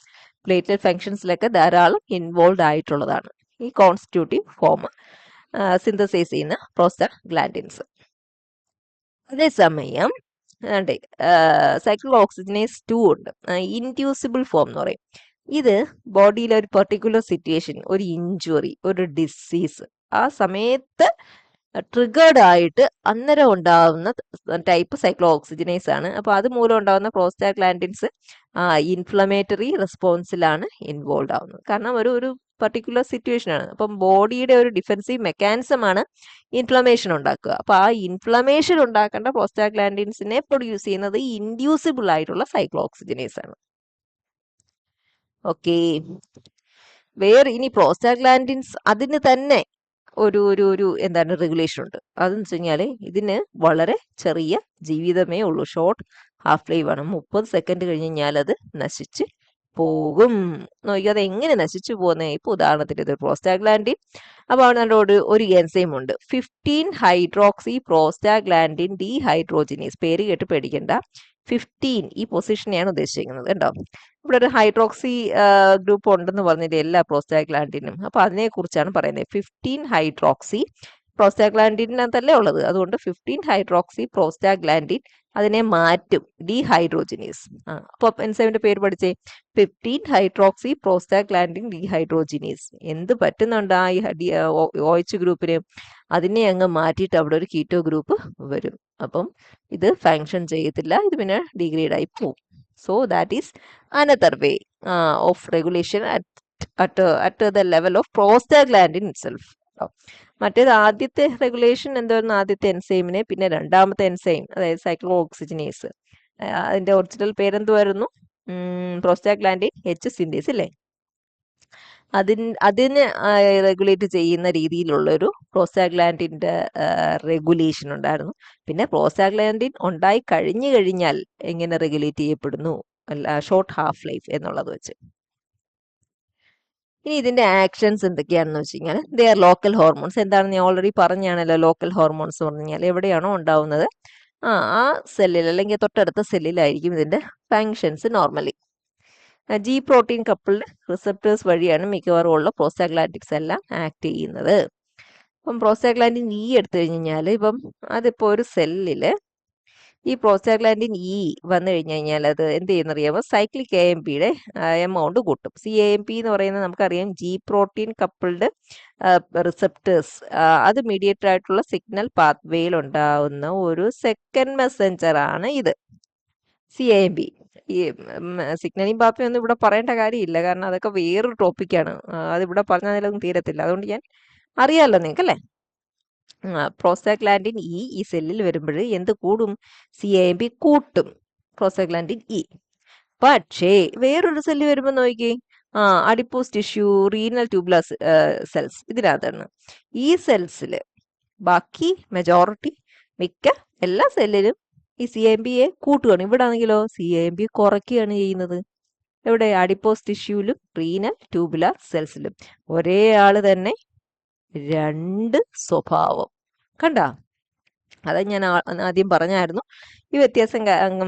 [SPEAKER 1] platelet ഫങ്ഷൻസിലൊക്കെ ധാരാളം ഇൻവോൾവ് ആയിട്ടുള്ളതാണ് ഈ കോൺസ്റ്റിറ്റ്യൂട്ടീവ് ഫോം സിന്തസൈസ് ചെയ്യുന്ന പ്രോസ്റ്റാഗ്ലാൻഡിൻസ്. അതേസമയം സൈക്ലോ ഓക്സിജനേസ് 2 ഉണ്ട്, ഇൻഡ്യൂസിബിൾ ഫോം എന്ന് പറയും. ഇത് ബോഡിയിലെ ഒരു പെർട്ടിക്കുലർ സിറ്റുവേഷൻ, ഒരു ഇഞ്ചുറി, ഒരു ഡിസീസ്, ആ സമയത്ത് ട്രിഗേർഡ് ആയിട്ട് അന്നേരം ഉണ്ടാവുന്ന ടൈപ്പ് സൈക്ലോ ഓക്സിജനേസ് ആണ്. അപ്പോൾ അത് മൂലം ഉണ്ടാകുന്ന പ്രോസ്റ്റാഗ്ലാൻഡിൻസ് ഇൻഫ്ലമേറ്ററി റെസ്പോൺസിലാണ് ഇൻവോൾവ് ആവുന്നത്. കാരണം ഒരു പർട്ടിക്കുലർ സിറ്റുവേഷൻ ആണ്. അപ്പം ബോഡിയുടെ ഒരു ഡിഫെൻസീവ് മെക്കാനിസം ആണ് ഇൻഫ്ലമേഷൻ ഉണ്ടാക്കുക. അപ്പൊ ആ ഇൻഫ്ലമേഷൻ ഉണ്ടാക്കേണ്ട പ്രോസ്റ്റാഗ്ലാൻഡിൻസിനെ പ്രൊഡ്യൂസ് ചെയ്യുന്നത് ഇൻഡ്യൂസിബിൾ ആയിട്ടുള്ള സൈക്ലോ ഓക്സിജനേസ് ആണ്. ഓക്കെ, വേറെ ഇനി പ്രോസ്റ്റാഗ്ലാൻഡിൻസ് അതിന് തന്നെ ഒരു എന്താണ് റെഗുലേഷൻ ഉണ്ട്. അതെന്ന് വെച്ച് കഴിഞ്ഞാൽ ഇതിന് വളരെ ചെറിയ ജീവിതമേ ഉള്ളൂ, ഷോർട്ട് ഹാഫ് ലൈഫ് ആണ്. 30 സെക്കൻഡ് കഴിഞ്ഞ് കഴിഞ്ഞാൽ അത് നശിച്ച് പോകും. നോക്കിയാൽ അത് എങ്ങനെ നശിച്ചു പോകുന്നത്? ഇപ്പൊ ഉദാഹരണത്തിന് ഇത് പ്രോസ്റ്റാഗ്ലാൻഡിൻ, അപ്പൊ അവിടെ ഒരു എൻസൈം ഉണ്ട് 15 ഹൈഡ്രോക്സി പ്രോസ്റ്റാഗ്ലാൻഡിൻ ഡീഹൈഡ്രോജിനേസ്. പേര് കേട്ട് പേടിക്കണ്ട, 15 ഈ പൊസിഷനെയാണ് ഉദ്ദേശിക്കുന്നത് കേട്ടോ. ഇവിടെ ഒരു ഹൈഡ്രോക്സി ഗ്രൂപ്പ് ഉണ്ടെന്ന് പറഞ്ഞില്ലേ എല്ലാ പ്രോസ്റ്റാഗ്ലാൻഡിനും, അപ്പൊ അതിനെ കുറിച്ചാണ് പറയുന്നത്. 15 ഹൈഡ്രോക്സി പ്രോസ്റ്റാഗ്ലാൻഡിനകത്തല്ലേ ഉള്ളത്, അതുകൊണ്ട് 15 ഹൈഡ്രോക്സി പ്രോസ്റ്റാഗ്ലാൻഡിൻ അതിനെ മാറ്റും ഡീഹൈഡ്രോജിനേസ്. അപ്പൊ എൻസൈമിന്റെ പേര് പഠിച്ചേ, 15 ഹൈഡ്രോക്സി പ്രോസ്റ്റാഗ്ലാൻഡിൻ ഡീഹൈഡ്രോജിനേസ്. എന്ത് പറ്റുന്നുണ്ട് ആ ഈ OH ഗ്രൂപ്പിന്? അതിനെ അങ്ങ് മാറ്റിയിട്ട് അവിടെ ഒരു കീറ്റോ ഗ്രൂപ്പ് വരും. അപ്പം ഇത് ഫങ്ഷൻ ചെയ്യത്തില്ല, ഇത് പിന്നെ ഡിഗ്രേഡ് ആയി പോകും. So that is another way of regulation at the level of prostaglandin itself. മറ്റേത് ആദ്യത്തെ റെഗുലേഷൻ എന്തായിരുന്നു? ആദ്യത്തെ എൻസൈമിനെ, പിന്നെ രണ്ടാമത്തെ എൻസൈം അതായത് സൈക്ലോ ഓക്സിജനേസ്, അതിന്റെ ഒറിജിനൽ പേരെന്തുവായിരുന്നു? പ്രോസ്റ്റാഗ്ലാൻഡിൻ H സിന്തേസ് അല്ലേ? അതിന് റെഗുലേറ്റ് ചെയ്യുന്ന രീതിയിലുള്ള ഒരു പ്രോസ്റ്റാഗ്ലാൻഡിന്റെ റെഗുലേഷൻ ഉണ്ടായിരുന്നു. പിന്നെ പ്രോസ്റ്റാഗ്ലാൻഡിൻ ഉണ്ടായി കഴിഞ്ഞു കഴിഞ്ഞാൽ എങ്ങനെ റെഗുലേറ്റ് ചെയ്യപ്പെടുന്നു, ഷോർട്ട് ഹാഫ് ലൈഫ് എന്നുള്ളത് വെച്ച്. ഇനി ഇതിന്റെ ആക്ഷൻസ് എന്തൊക്കെയാണെന്ന് വെച്ച് കഴിഞ്ഞാൽ ദേ ആർ ലോക്കൽ ഹോർമോൺസ്. എന്താണെന്ന് ഞാൻ ഓൾറെഡി പറഞ്ഞാണല്ലോ. ലോക്കൽ ഹോർമോൺസ് എന്ന് പറഞ്ഞു കഴിഞ്ഞാൽ എവിടെയാണോ ഉണ്ടാവുന്നത് ആ സെല്ലിൽ അല്ലെങ്കിൽ തൊട്ടടുത്ത സെല്ലിലായിരിക്കും ഇതിന്റെ functions normally. G protein coupled receptors വഴിയാണ് മിക്കവാറും ഉള്ള പ്രോസ്റ്റാഗ്ലാൻഡിൻസ് എല്ലാം ആക്ട് ചെയ്യുന്നത്. ഇപ്പം പ്രോസ്റ്റാഗ്ലാൻഡിൻ E എടുത്തു കഴിഞ്ഞാൽ ഇപ്പം അതിപ്പോൾ ഒരു സെല്ലിൽ ഈ പ്രോസ്റ്റാഗ്ലാൻഡിൻ ഇ വന്നു കഴിഞ്ഞു കഴിഞ്ഞാൽ അത് എന്ത് ചെയ്യുന്നറിയാമോ, സൈക്ലിക് AMPയുടെ എമൗണ്ട് കൂട്ടും. CAMP എന്ന് പറയുന്നത് നമുക്കറിയാം ജി പ്രോട്ടീൻ കപ്പിൾഡ് റിസപ്റ്റേഴ്സ്, അത് മീഡിയേറ്റർ ആയിട്ടുള്ള സിഗ്നൽ പാത്വേയിൽ ഉണ്ടാവുന്ന ഒരു സെക്കൻഡ് മെസ്സഞ്ചർ ആണ് ഇത് CAMP. ഈ സിഗ്നലിംഗ് പാത്വേ ഒന്നും ഇവിടെ പറയേണ്ട കാര്യമില്ല, കാരണം അതൊക്കെ വേറൊരു ടോപ്പിക്കാണ്. അതിവിടെ പറഞ്ഞാലൊന്നും തീരത്തില്ല. അതുകൊണ്ട് ഞാൻ അറിയാമല്ലോ നിങ്ങൾക്ക് അല്ലേ. പ്രോസ്റ്റാഗ്ലാൻഡിൻ ഈ സെല്ലിൽ വരുമ്പോൾ എന്ത് കൂടും? CAMP കൂട്ടും പ്രോസ്റ്റാഗ്ലാൻഡിൻ ഇ. പക്ഷേ വേറൊരു സെല്ല് വരുമ്പോൾ നോക്കിക്കേ, adipose tissue, renal tubular cells, ഇതിനകത്താണ്. ഈ സെൽസിൽ ബാക്കി മെജോറിറ്റി മിക്ക എല്ലാ സെല്ലിലും ഈ CAMPയെ കൂട്ടുകയാണ്. ഇവിടെ ആണെങ്കിലോ CAMP കുറയ്ക്കുകയാണ് ചെയ്യുന്നത്. എവിടെ? അഡിപ്പോസ് ടിഷ്യൂലും റീനൽ ട്യൂബുലർ സെൽസിലും. ഒരേ ആള് തന്നെ രണ്ട് സ്വഭാവം. കണ്ട? അത് ഞാൻ ആദ്യം പറഞ്ഞായിരുന്നു. ഈ വ്യത്യാസം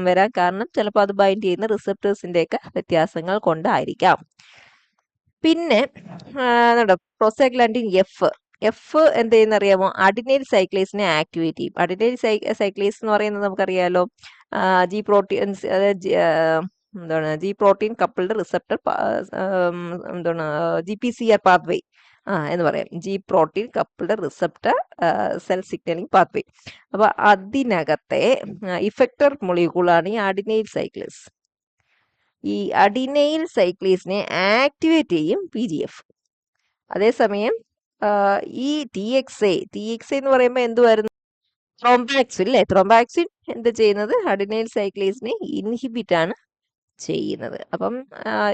[SPEAKER 1] വരാൻ കാരണം ചിലപ്പോൾ അത് ബൈൻഡ് ചെയ്യുന്ന റിസപ്റ്റേഴ്സിൻ്റെയൊക്കെ വ്യത്യാസങ്ങൾ കൊണ്ടായിരിക്കാം. പിന്നെ പ്രോസ്റ്റാഗ്ലാൻഡിൻ എഫ് എന്ത് ചെയ്യുന്ന അറിയാമോ? അഡിനൈൽ സൈക്ലേസിനെ ആക്ടിവേറ്റ് ചെയ്യും. അഡിനൈൽ സൈക്ലേസ് എന്ന് പറയുന്നത് നമുക്കറിയാലോ, ജി പ്രോട്ടീൻസ്, എന്താണ് ജി പ്രോട്ടീൻ കപ്പിൾഡ് റിസപ്റ്റർ, എന്താണ് GPCR പാത്വേ എന്ന് പറയാം. G protein coupled receptor cell signalling pathway. അപ്പൊ അതിനകത്തെ ഇഫക്റ്റർ മൊളിക്യൂളാണ് ഈ അഡിനൈൽ സൈക്ലേസ്. ഈ അഡിനൈൽ സൈക്ലേസിനെ ആക്ടിവേറ്റ് ചെയ്യും PGF. അതേസമയം ഈ TXA എന്ന് പറയുമ്പോൾ എന്തുവായിരുന്നു? ത്രോംബാക്സിൻ അല്ലേ? ത്രോംബാക്സിൻ എന്ത് ചെയ്യുന്നത്? അഡിനൈൽ സൈക്ലേസിനെ ഇൻഹിബിറ്റ് ആണ് ചെയ്യുന്നത്. അപ്പം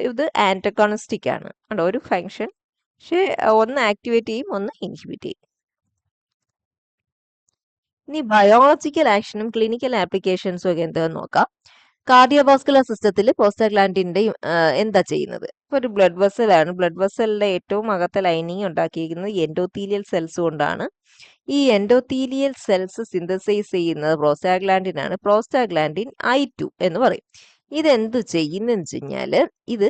[SPEAKER 1] ഇത് ആന്റഗോണിസ്റ്റിക് ആണ്. ഒരു ഫങ്ഷൻ, പക്ഷെ ഒന്ന് ആക്ടിവേറ്റ് ചെയ്യും, ഒന്ന് ഇൻഹിബിറ്റ് ചെയ്യും. ഇനി ബയോളജിക്കൽ ആക്ഷനും ക്ലിനിക്കൽ ആപ്ലിക്കേഷൻസും ഒക്കെ എന്താന്ന് നോക്കാം. കാർഡിയോവാസ്കുലർ സിസ്റ്റത്തിൽ പ്രോസ്റ്റാഗ്ലാൻഡിന്റെ എന്താ ചെയ്യുന്നത്? ഒരു ബ്ലഡ് വെസലാണ്. ബ്ലഡ് വെസലിന്റെ ഏറ്റവും അകത്തെ ലൈനിങ് ഉണ്ടാക്കിയിരിക്കുന്നത് എൻഡോത്തീലിയൽ സെൽസ് കൊണ്ടാണ്. ഈ എൻഡോത്തീലിയൽ സെൽസ് സിന്തസൈസ് ചെയ്യുന്നത് പ്രോസ്റ്റാഗ്ലാൻഡിനാണ്. പ്രോസ്റ്റാഗ്ലാൻഡിൻ I2 എന്ന് പറയും. ഇതെന്ത് ചെയ്യുന്നെന്ന് വെച്ച് കഴിഞ്ഞാൽ ഇത്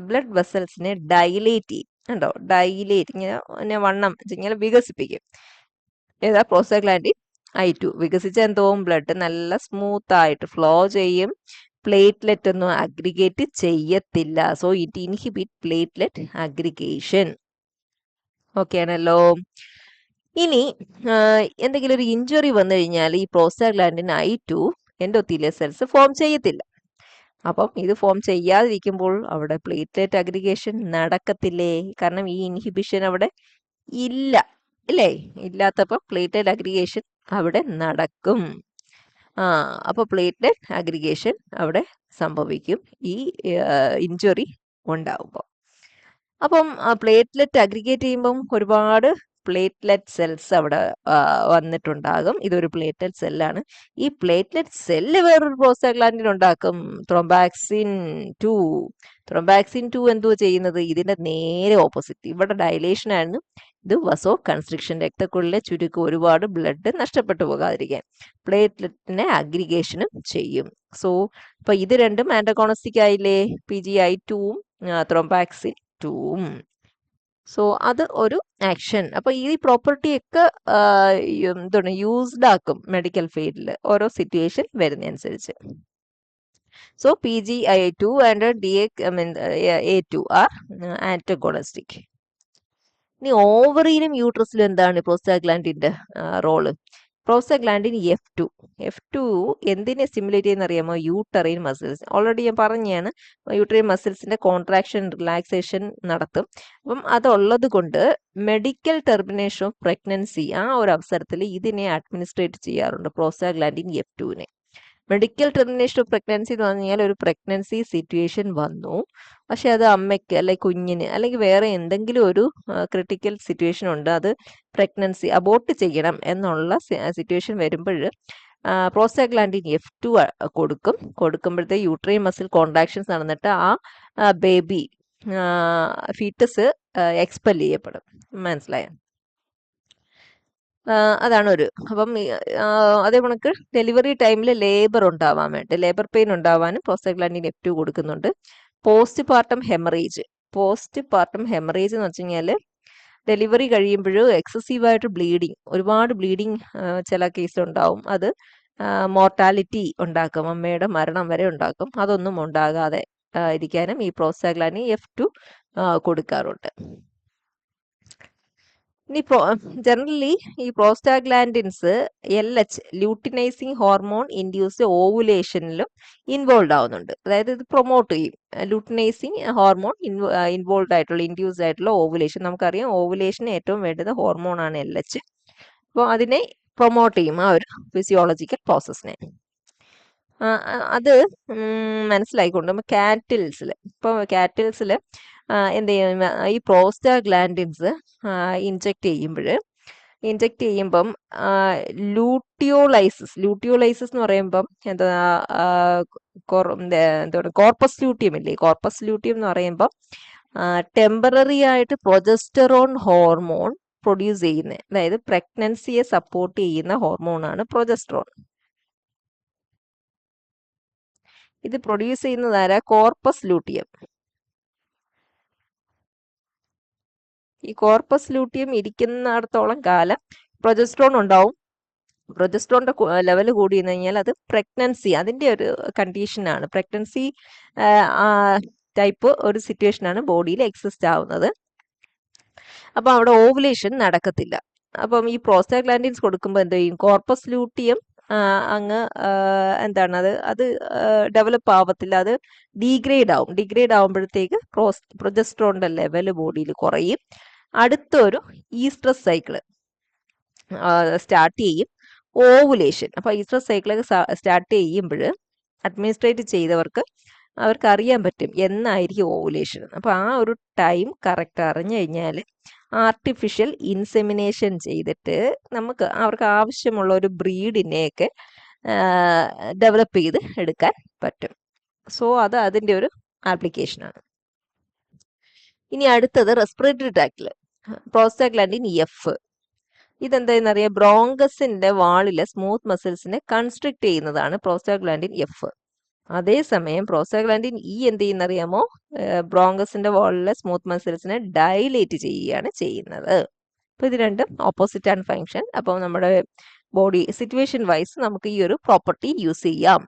[SPEAKER 1] ബ്ലഡ് വെസൽസിനെ ഡൈലേറ്റ് ചെയ്യും. കണ്ടോ? ഡൈലേറ്റ്, ഇങ്ങനെ വണ്ണം ഇങ്ങനെ വികസിപ്പിക്കും. ഏതാ? പ്രോസ്റ്റാഗ്ലാൻഡിൻ I2 വികസിച്ച എന്തോവും ബ്ലഡ് നല്ല സ്മൂത്ത് ആയിട്ട് ഫ്ലോ ചെയ്യും. പ്ലേറ്റ്ലെറ്റ് ഒന്നും അഗ്രിഗേറ്റ് ചെയ്യത്തില്ല. So it inhibit platelet aggregation. Okay ആണല്ലോ. ഇനി എന്തെങ്കിലും ഒരു ഇഞ്ചുറി വന്നു കഴിഞ്ഞാൽ ഈ prostaglandin I2 endothelial cells form ചെയ്യത്തില്ല. അപ്പം ഇത് ഫോം ചെയ്യാതിരിക്കുമ്പോൾ അവിടെ പ്ലേറ്റ്ലെറ്റ് അഗ്രിഗേഷൻ നടക്കത്തില്ലേ? കാരണം ഈ ഇൻഹിബിഷൻ അവിടെ ഇല്ല, ഇല്ലേ? ഇല്ലാത്തപ്പോൾ പ്ലേറ്റ്ലെറ്റ് അഗ്രിഗേഷൻ അവിടെ നടക്കും. അപ്പോൾ പ്ലേറ്റ്ലെറ്റ് അഗ്രിഗേഷൻ അവിടെ സംഭവിക്കും ഈ ഇഞ്ചുറി ഉണ്ടാവുമ്പോൾ. അപ്പം പ്ലേറ്റ്ലെറ്റ് അഗ്രിഗേറ്റ് ചെയ്യുമ്പം ഒരുപാട് പ്ലേറ്റ്ലെറ്റ് സെൽസ് അവിടെ വന്നിട്ടുണ്ടാകും. ഇതൊരു പ്ലേറ്റ്ലെറ്റ് സെല്ലാണ്. ഈ പ്ലേറ്റ്ലെറ്റ് സെല്ല് വേറൊരു പ്രോസ്റ്റാഗ്ലാൻഡിൻ ഉണ്ടാക്കും, ത്രോംബാക്സിൻ 2. ത്രോംബാക്സിൻ 2 എന്തുവാ ചെയ്യുന്നത്? ഇതിന്റെ നേരെ ഓപ്പോസിറ്റ്. ഇവിടെ ഡയലേഷൻ ആയിരുന്നു, ഇത് വസോ കൺസ്ട്രിക്ഷൻ, രക്തക്കുഴലിലെ ചുരുക്കം, ഒരുപാട് ബ്ലഡ് നഷ്ടപ്പെട്ടു പോകാതിരിക്കാൻ. പ്ലേറ്റ്ലെറ്റിനെ അഗ്രിഗേഷനും ചെയ്യും. സോ ഇപ്പൊ ഇത് രണ്ടും ആന്റഗോണിസ്റ്റിക് ആയില്ലേ? PGI2ഉം ത്രോംബാക്സിൻ 2ഉം. സോ അത് ഒരു ആക്ഷൻ. അപ്പൊ ഈ പ്രോപ്പർട്ടി ഒക്കെ എന്താണ് യൂസ്ഡ് ആക്കും മെഡിക്കൽ ഫീൽഡിൽ ഓരോ സിറ്റുവേഷൻ വരുന്നതനുസരിച്ച്. So PGI2 and A2 are antagonistic. ഇനി ഓവറിയിലും യൂട്രസിലും എന്താണ് പ്രോസ്റ്റാഗ്ലാൻഡിന്റെ റോള്? പ്രോസ്റ്റാഗ്ലാൻഡിൻ F2 എന്തിനെ സ്റ്റിമുലേറ്റ് ചെയ്യുന്ന അറിയാമോ? Uterine muscles. ഓൾറെഡി ഞാൻ പറഞ്ഞാണ്, യൂട്ടറൈൻ മസിൽസിന്റെ കോൺട്രാക്ഷൻ റിലാക്സേഷൻ നടത്തും. അപ്പം അതുള്ളത് കൊണ്ട് മെഡിക്കൽ ടെർമിനേഷൻ ഓഫ് പ്രഗ്നൻസി ആ ഒരു അവസരത്തിൽ ഇതിനെ അഡ്മിനിസ്ട്രേറ്റ് ചെയ്യാറുണ്ട്, പ്രോസ്റ്റാഗ്ലാൻഡിൻ F2നെ. മെഡിക്കൽ ടെർമിനേഷൻ ഓഫ് പ്രഗ്നൻസി എന്ന് പറഞ്ഞാൽ ഒരു പ്രഗ്നൻസി സിറ്റുവേഷൻ വന്നു, പക്ഷെ അത് അമ്മയ്ക്ക് അല്ലെങ്കിൽ കുഞ്ഞിന് അല്ലെങ്കിൽ വേറെ എന്തെങ്കിലും ഒരു ക്രിട്ടിക്കൽ സിറ്റുവേഷൻ ഉണ്ട്, അത് പ്രഗ്നൻസി അബോർട്ട് ചെയ്യണം എന്നുള്ള സിറ്റുവേഷൻ വരുമ്പോൾ പ്രോസ്റ്റാഗ്ലാൻഡിൻ F2 കൊടുക്കുമ്പോഴത്തെ യൂട്രൈൻ മസിൽ കോൺട്രാക്ഷൻസ് നടന്നിട്ട് ആ ബേബി ഫീറ്റസ് എക്സ്പെൽ ചെയ്യപ്പെടും. മനസ്സിലായോ? അതാണ് ഒരു. അപ്പം അതേ കണക്ക് ഡെലിവറി ടൈമിൽ ലേബർ ഉണ്ടാവാൻ വേണ്ടി, ലേബർ പെയിൻ ഉണ്ടാവാനും പ്രോസ്റ്റാഗ്ലാൻഡിൻ F2 കൊടുക്കുന്നുണ്ട്. പോസ്റ്റ് പാർട്ടം ഹെമറേജ് എന്ന് വെച്ച് കഴിഞ്ഞാൽ ഡെലിവറി കഴിയുമ്പോൾ എക്സസീവായിട്ട് ബ്ലീഡിങ്, ഒരുപാട് ബ്ലീഡിങ് ചില കേസിലുണ്ടാവും. അത് മോർട്ടാലിറ്റി ഉണ്ടാക്കും, അമ്മയുടെ മരണം വരെ ഉണ്ടാക്കും. അതൊന്നും ഉണ്ടാകാതെ ഇരിക്കാനും ഈ പ്രോസ്റ്റാഗ്ലാൻഡിൻ F2 കൊടുക്കാറുണ്ട്. ഇനി ജനറലി ഈ prostaglandins LH luteinizing hormone induced ഓവുലേഷനിലും ഇൻവോൾവ് ആവുന്നുണ്ട്. അതായത് ഇത് പ്രൊമോട്ട് ചെയ്യും. ലൂട്ടിനൈസിങ് ഹോർമോൺ ഇൻവോൾവ് ആയിട്ടുള്ള ഇൻഡ്യൂസ്ഡ് ആയിട്ടുള്ള ഓവുലേഷൻ, നമുക്കറിയാം ഓവുലേഷന് ഏറ്റവും വേണ്ടത് ഹോർമോണാണ് LH. അപ്പോൾ അതിനെ പ്രൊമോട്ട് ചെയ്യും, ആ ഒരു ഫിസിയോളജിക്കൽ പ്രോസസ്സിനെ. അത് മനസ്സിലായിക്കൊണ്ട് കാറ്റിൽസിൽ, ഇപ്പോൾ കാറ്റിൽസിൽ എന്ത് ചെയ്യും, ഈ പ്രോസ്റ്റാഗ്ലാൻഡിൻസ് ഇൻജെക്ട് ചെയ്യുമ്പം ലൂട്ടിയോലൈസിസ് എന്ന് പറയുമ്പം എന്താ കോർപ്പസ് ലൂട്ടിയം ഇല്ലേ, കോർപ്പസ് ലൂട്ടിയം എന്ന് പറയുമ്പം ടെമ്പററി ആയിട്ട് പ്രൊജസ്റ്ററോൺ ഹോർമോൺ പ്രൊഡ്യൂസ് ചെയ്യുന്നത്, അതായത് പ്രഗ്നൻസിയെ സപ്പോർട്ട് ചെയ്യുന്ന ഹോർമോണാണ് പ്രൊജസ്ട്രോൺ. ഇത് പ്രൊഡ്യൂസ് ചെയ്യുന്നതാരാ? Corpus luteum. ഈ കോർപ്പസ് ലൂട്ടിയം ഇരിക്കുന്നിടത്തോളം കാലം പ്രൊജസ്ട്രോൺ ഉണ്ടാവും. പ്രൊജസ്ട്രോണിന്റെ ലെവൽ കൂടി കഴിഞ്ഞാൽ അത് പ്രഗ്നൻസി, അതിന്റെ ഒരു കണ്ടീഷനാണ്, പ്രഗ്നൻസി ടൈപ്പ് ഒരു സിറ്റുവേഷനാണ് ബോഡിയിൽ എക്സിസ്റ്റ് ആവുന്നത്. അപ്പം അവിടെ ഓവുലേഷൻ നടക്കത്തില്ല. അപ്പം ഈ പ്രോസ്റ്റാഗ്ലാൻഡിൻസ് കൊടുക്കുമ്പോൾ എന്ത് ചെയ്യും, കോർപ്പസ് ലൂട്ടിയം അങ്ങ് എന്താണ് അത് ഡെവലപ്പ് ആവത്തില്ല, അത് ഡീഗ്രേഡ് ആവുമ്പോഴത്തേക്ക് പ്രൊജസ്ട്രോണിന്റെ ലെവൽ ബോഡിയിൽ കുറയും. അടുത്തൊരു ഈസ്ട്രസ് സൈക്കിള് സ്റ്റാർട്ട് ചെയ്യും, ഓവുലേഷൻ. അപ്പൊ ഈസ്ട്രസ് സൈക്കിളൊക്കെ സ്റ്റാർട്ട് ചെയ്യുമ്പോൾ അഡ്മിനിസ്ട്രേറ്റ് ചെയ്തവർക്ക് അവർക്ക് അറിയാൻ പറ്റും എന്നായിരിക്കും ഓവുലേഷൻ. അപ്പൊ ആ ഒരു ടൈം കറക്റ്റ് അറിഞ്ഞു കഴിഞ്ഞാൽ ആർട്ടിഫിഷ്യൽ ഇൻസെമിനേഷൻ ചെയ്തിട്ട് നമുക്ക് അവർക്ക് ആവശ്യമുള്ള ഒരു ബ്രീഡിനെയൊക്കെ ഡെവലപ്പ് ചെയ്ത് എടുക്കാൻ പറ്റും. സോ അത് അതിൻ്റെ ഒരു ആപ്ലിക്കേഷനാണ്. ഇനി അടുത്തത് റെസ്പിറേറ്ററി ട്രാക്റ്റിൽ പ്രോസ്റ്റാഗ്ലാൻഡിൻ F. ഇതെന്താണെന്നറിയാം, ബ്രോങ്കസിന്റെ വാളിലെ സ്മൂത്ത് മസിൽസിനെ കൺസ്ട്രിക്ട് ചെയ്യുന്നതാണ് പ്രോസ്റ്റാഗ്ലാൻഡിൻ F. അതേസമയം പ്രോസ്റ്റാഗ്ലാൻഡിൻ E എന്ത് ചെയ്യുന്നറിയാമോ, ബ്രോങ്കസിന്റെ വാളിലെ സ്മൂത്ത് മസിൽസിനെ ഡൈലേറ്റ് ചെയ്യുകയാണ് ചെയ്യുന്നത്. അപ്പൊ ഇത് രണ്ടും ഓപ്പോസിറ്റ് ആണ് ഫങ്ഷൻ. അപ്പോൾ നമ്മുടെ ബോഡി സിറ്റുവേഷൻ വൈസ് നമുക്ക് ഈ ഒരു പ്രോപ്പർട്ടി യൂസ് ചെയ്യാം.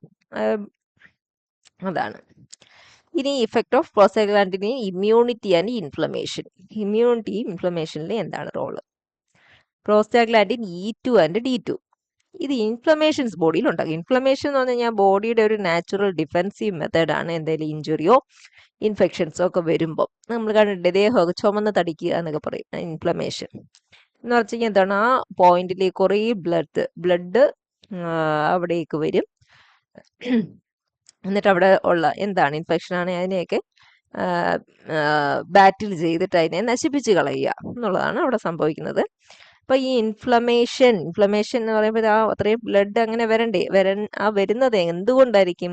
[SPEAKER 1] അതാണ്. ഇനി effect of prostaglandin immunity and inflammation. ഇമ്മ്യൂണിറ്റിയും ഇൻഫ്ലമേഷനിൽ എന്താണ് role? Prostaglandin E2 and D2 ഇത് ഇൻഫ്ലമേഷൻസ് ബോഡിയിൽ ഉണ്ടാകും. ഇൻഫ്ലമേഷൻ എന്ന് പറഞ്ഞു കഴിഞ്ഞാൽ ബോഡിയുടെ ഒരു നാച്ചുറൽ ഡിഫെൻസീവ് മെത്തേഡാണ്. എന്തെങ്കിലും ഇഞ്ചുറിയോ ഇൻഫെക്ഷൻസോ ഒക്കെ വരുമ്പോൾ നമ്മൾ കണ്ടിട്ട് ദേഹമൊക്കെ ചുമന്ന് തടിക്കുക എന്നൊക്കെ പറയും ഇൻഫ്ലമേഷൻ എന്ന് പറഞ്ഞു കഴിഞ്ഞാൽ എന്താണ്, ആ പോയിന്റിലേക്ക് കുറേ ബ്ലഡ് അവിടേക്ക് വരും. എന്നിട്ട് അവിടെ ഉള്ള എന്താണ് ഇൻഫെക്ഷൻ ആണ് അതിനെയൊക്കെ ബാറ്റിൽ ചെയ്തിട്ട് അതിനെ നശിപ്പിച്ച് കളയുക എന്നുള്ളതാണ് അവിടെ സംഭവിക്കുന്നത്. അപ്പൊ ഈ ഇൻഫ്ലമേഷൻ എന്ന് പറയുമ്പോൾ അത്രയും ബ്ലഡ് അങ്ങനെ വരുന്നത് എന്തുകൊണ്ടായിരിക്കും?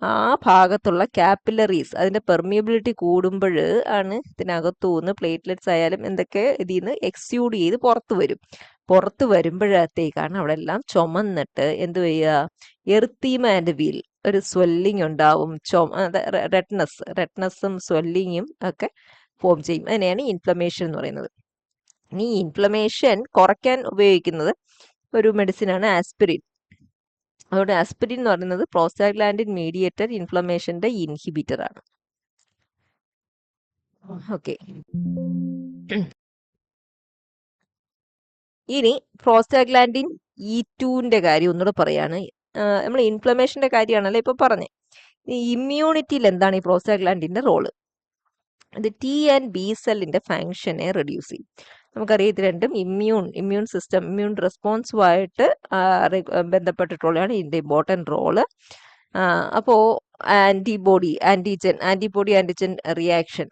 [SPEAKER 1] ആ ഭാഗത്തുള്ള കാപ്പിലറീസ് അതിന്റെ പെർമിയബിലിറ്റി കൂടുമ്പോൾ ആണ് ഇതിനകത്തുനിന്ന് പ്ലേറ്റ്ലെറ്റ്സ് ആയാലും എന്തൊക്കെ ഇതിൽ നിന്ന് എക്സ്യൂഡ് ചെയ്ത് പുറത്ത് വരുമ്പോഴത്തേക്കാണ് അവിടെ എല്ലാം ചുമന്നിട്ട് എന്ത് ചെയ്യുക, എർത്തീമ ആൻഡ് വീൽ, ഒരു സ്വെല്ലിങ് ഉണ്ടാവും, റെഡ്നെസ്സും സ്വെല്ലിങ്ങും ഒക്കെ ഫോം ചെയ്യും. അതിനെയാണ് ഇൻഫ്ലമേഷൻ എന്ന് പറയുന്നത്. ഇനി ഇൻഫ്ലമേഷൻ കുറയ്ക്കാൻ ഉപയോഗിക്കുന്നത് ഒരു മെഡിസിനാണ് ആസ്പിരിൻ. അതുകൊണ്ട് ആസ്പിരിൻ എന്ന് പറയുന്നത് പ്രോസ്റ്റാഗ്ലാൻഡിൻ മീഡിയേറ്റഡ് ഇൻഫ്ലമേഷന്റെ ഇൻഹിബിറ്റർ ആണ്. ഓക്കെ, ഇനി പ്രോസ്റ്റാഗ്ലാൻഡിൻ E2ന്റെ കാര്യം ഒന്നുകൂടെ പറയാണ്. നമ്മൾ ഇൻഫ്ലമേഷന്റെ കാര്യമാണല്ലോ ഇപ്പൊ പറഞ്ഞേ. ഈ ഇമ്മ്യൂണിറ്റിയിൽ എന്താണ് ഈ പ്രോസ്റ്റാഗ്ലാൻഡിന്റെ റോള്? ഇത് T ആൻഡ് B സെല്ലിന്റെ ഫങ്ഷനെ റെഡ്യൂസ് ചെയ്യും. നമുക്കറിയാം ഇത് രണ്ടും ഇമ്മ്യൂൺ സിസ്റ്റം, ഇമ്മ്യൂൺ റെസ്പോൺസുമായിട്ട് ബന്ധപ്പെട്ടിട്ടുള്ളതാണ് ഇതിന്റെ ഇമ്പോർട്ടൻറ്റ് റോള്. അപ്പോൾ ആന്റിജൻ റിയാക്ഷൻ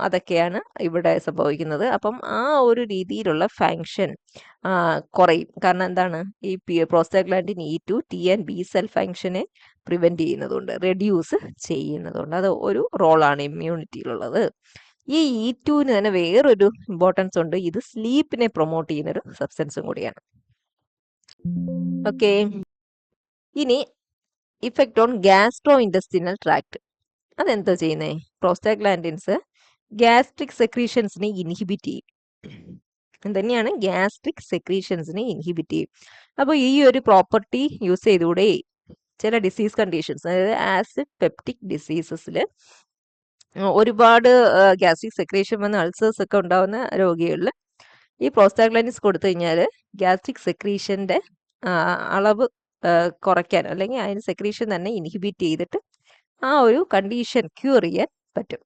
[SPEAKER 1] അതൊക്കെയാണ് ഇവിടെ സംഭവിക്കുന്നത്. അപ്പം ആ ഒരു രീതിയിലുള്ള ഫങ്ഷൻ കുറയും. കാരണം എന്താണ്, ഈ prostaglandin E2 T and B cell ഫങ്ഷനെ പ്രിവെന്റ് ചെയ്യുന്നതുകൊണ്ട്, റെഡ്യൂസ് ചെയ്യുന്നതുകൊണ്ട്, അത് ഒരു റോളാണ് ഇമ്മ്യൂണിറ്റിയിലുള്ളത്. ഈ E2ന് തന്നെ വേറൊരു ഇമ്പോർട്ടൻസ് ഉണ്ട്, ഇത് സ്ലീപ്പിനെ പ്രൊമോട്ട് ചെയ്യുന്നൊരു സബ്സ്റ്റൻസും കൂടിയാണ്. ഓക്കെ, ഇനി effect on gastro intestinal tract. അതെന്താ ചെയ്യുന്നേ? പ്രോസ്റ്റാഗ്ലാൻഡിൻസ് ഗ്യാസ്ട്രിക് സെക്രീഷൻസിനെ ഇൻഹിബിറ്റ് ചെയ്യും. തന്നെയാണ് ഗ്യാസ്ട്രിക് സെക്രീഷൻസിനെ ഇൻഹിബിറ്റ് ചെയ്യും. അപ്പോൾ ഈ ഒരു പ്രോപ്പർട്ടി യൂസ് ചെയ്തുകൂടെ ചില ഡിസീസ് കണ്ടീഷൻസ്, അതായത് ആസിഡ് പെപ്റ്റിക് ഡിസീസസിൽ ഒരുപാട് ഗ്യാസ്ട്രിക് സെക്രീഷൻ വന്ന് അൾസേഴ്സ് ഒക്കെ ഉണ്ടാവുന്ന രോഗികളിൽ ഈ പ്രോസ്റ്റാഗ്ലാൻഡിൻസ് കൊടുത്തു കഴിഞ്ഞാൽ ഗ്യാസ്ട്രിക് സെക്രീഷൻ്റെ അളവ് കുറയ്ക്കാൻ, അല്ലെങ്കിൽ അതിന് സെക്രീഷൻ തന്നെ ഇൻഹിബിറ്റ് ചെയ്തിട്ട് ആ ഒരു കണ്ടീഷൻ ക്യൂർ ചെയ്യാൻ പറ്റും.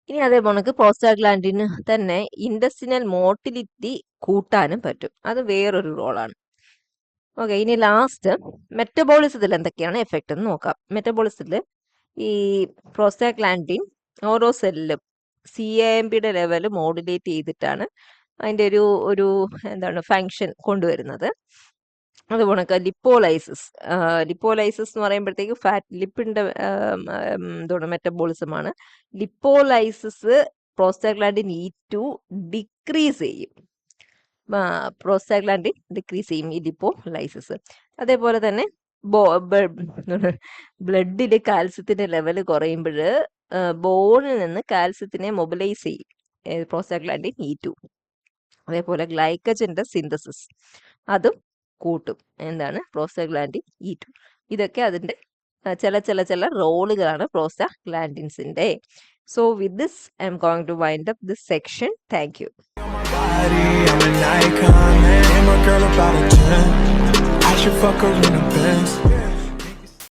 [SPEAKER 1] ഇനി അതേപോലെ പ്രോസ്റ്റാഗ്ലാൻഡിന് തന്നെ ഇൻഡസ്ട്രിയൽ മോട്ടിലിറ്റി കൂട്ടാനും പറ്റും. അത് വേറൊരു റോളാണ്. ഓക്കെ, ഇനി ലാസ്റ്റ് മെറ്റബോളിസത്തിൽ എന്തൊക്കെയാണ് എഫക്റ്റ് എന്ന് നോക്കാം. മെറ്റബോളിസത്തിൽ ഈ പ്രോസ്റ്റാഗ്ലാൻഡിൻ ഓരോ സെല്ലിലും CAMPയുടെ ലെവൽ മോഡുലേറ്റ് ചെയ്തിട്ടാണ് അതിൻ്റെ ഒരു എന്താണ് ഫങ്ഷൻ കൊണ്ടുവരുന്നത്. അതുപോലെ ലിപ്പോലൈസിസ് എന്ന് പറയുമ്പോഴത്തേക്ക് ലിപ്പിൻ്റെ എന്താണ് മെറ്റബോളിസമാണ്. ലിപ്പോലൈസിസ് പ്രോസ്റ്റാഗ്ലാൻഡിൻ E2 ഡിക്രീസ് ചെയ്യും. പ്രോസ്റ്റാഗ്ലാൻഡിൻ ഡിക്രീസ് ചെയ്യും ഈ ലിപ്പോലൈസിസ്. അതേപോലെ തന്നെ ബ്ലഡിൽ കാൽസ്യത്തിന്റെ ലെവൽ കുറയുമ്പോൾ ബോണിൽ നിന്ന് കാൽസ്യത്തിനെ മൊബിലൈസ് ചെയ്യും പ്രോസ്റ്റാഗ്ലാൻഡിൻ E2. അതേപോലെ ഗ്ലൈക്കജന്റെ സിന്തസിസ് അതും കൂട്ടും എന്താണ് പ്രോസ്റ്റാഗ്ലാൻഡിൻ E2. ഇതൊക്കെ അതിന്റെ ചില റോളുകളാണ് പ്രോസ്റ്റാഗ്ലാൻഡിൻസിന്റെ. So with this, I'm going to wind up this section. Thank you.
[SPEAKER 2] I'm an icon, man. I'm a girl about a 10. I should fuck her in a Benz.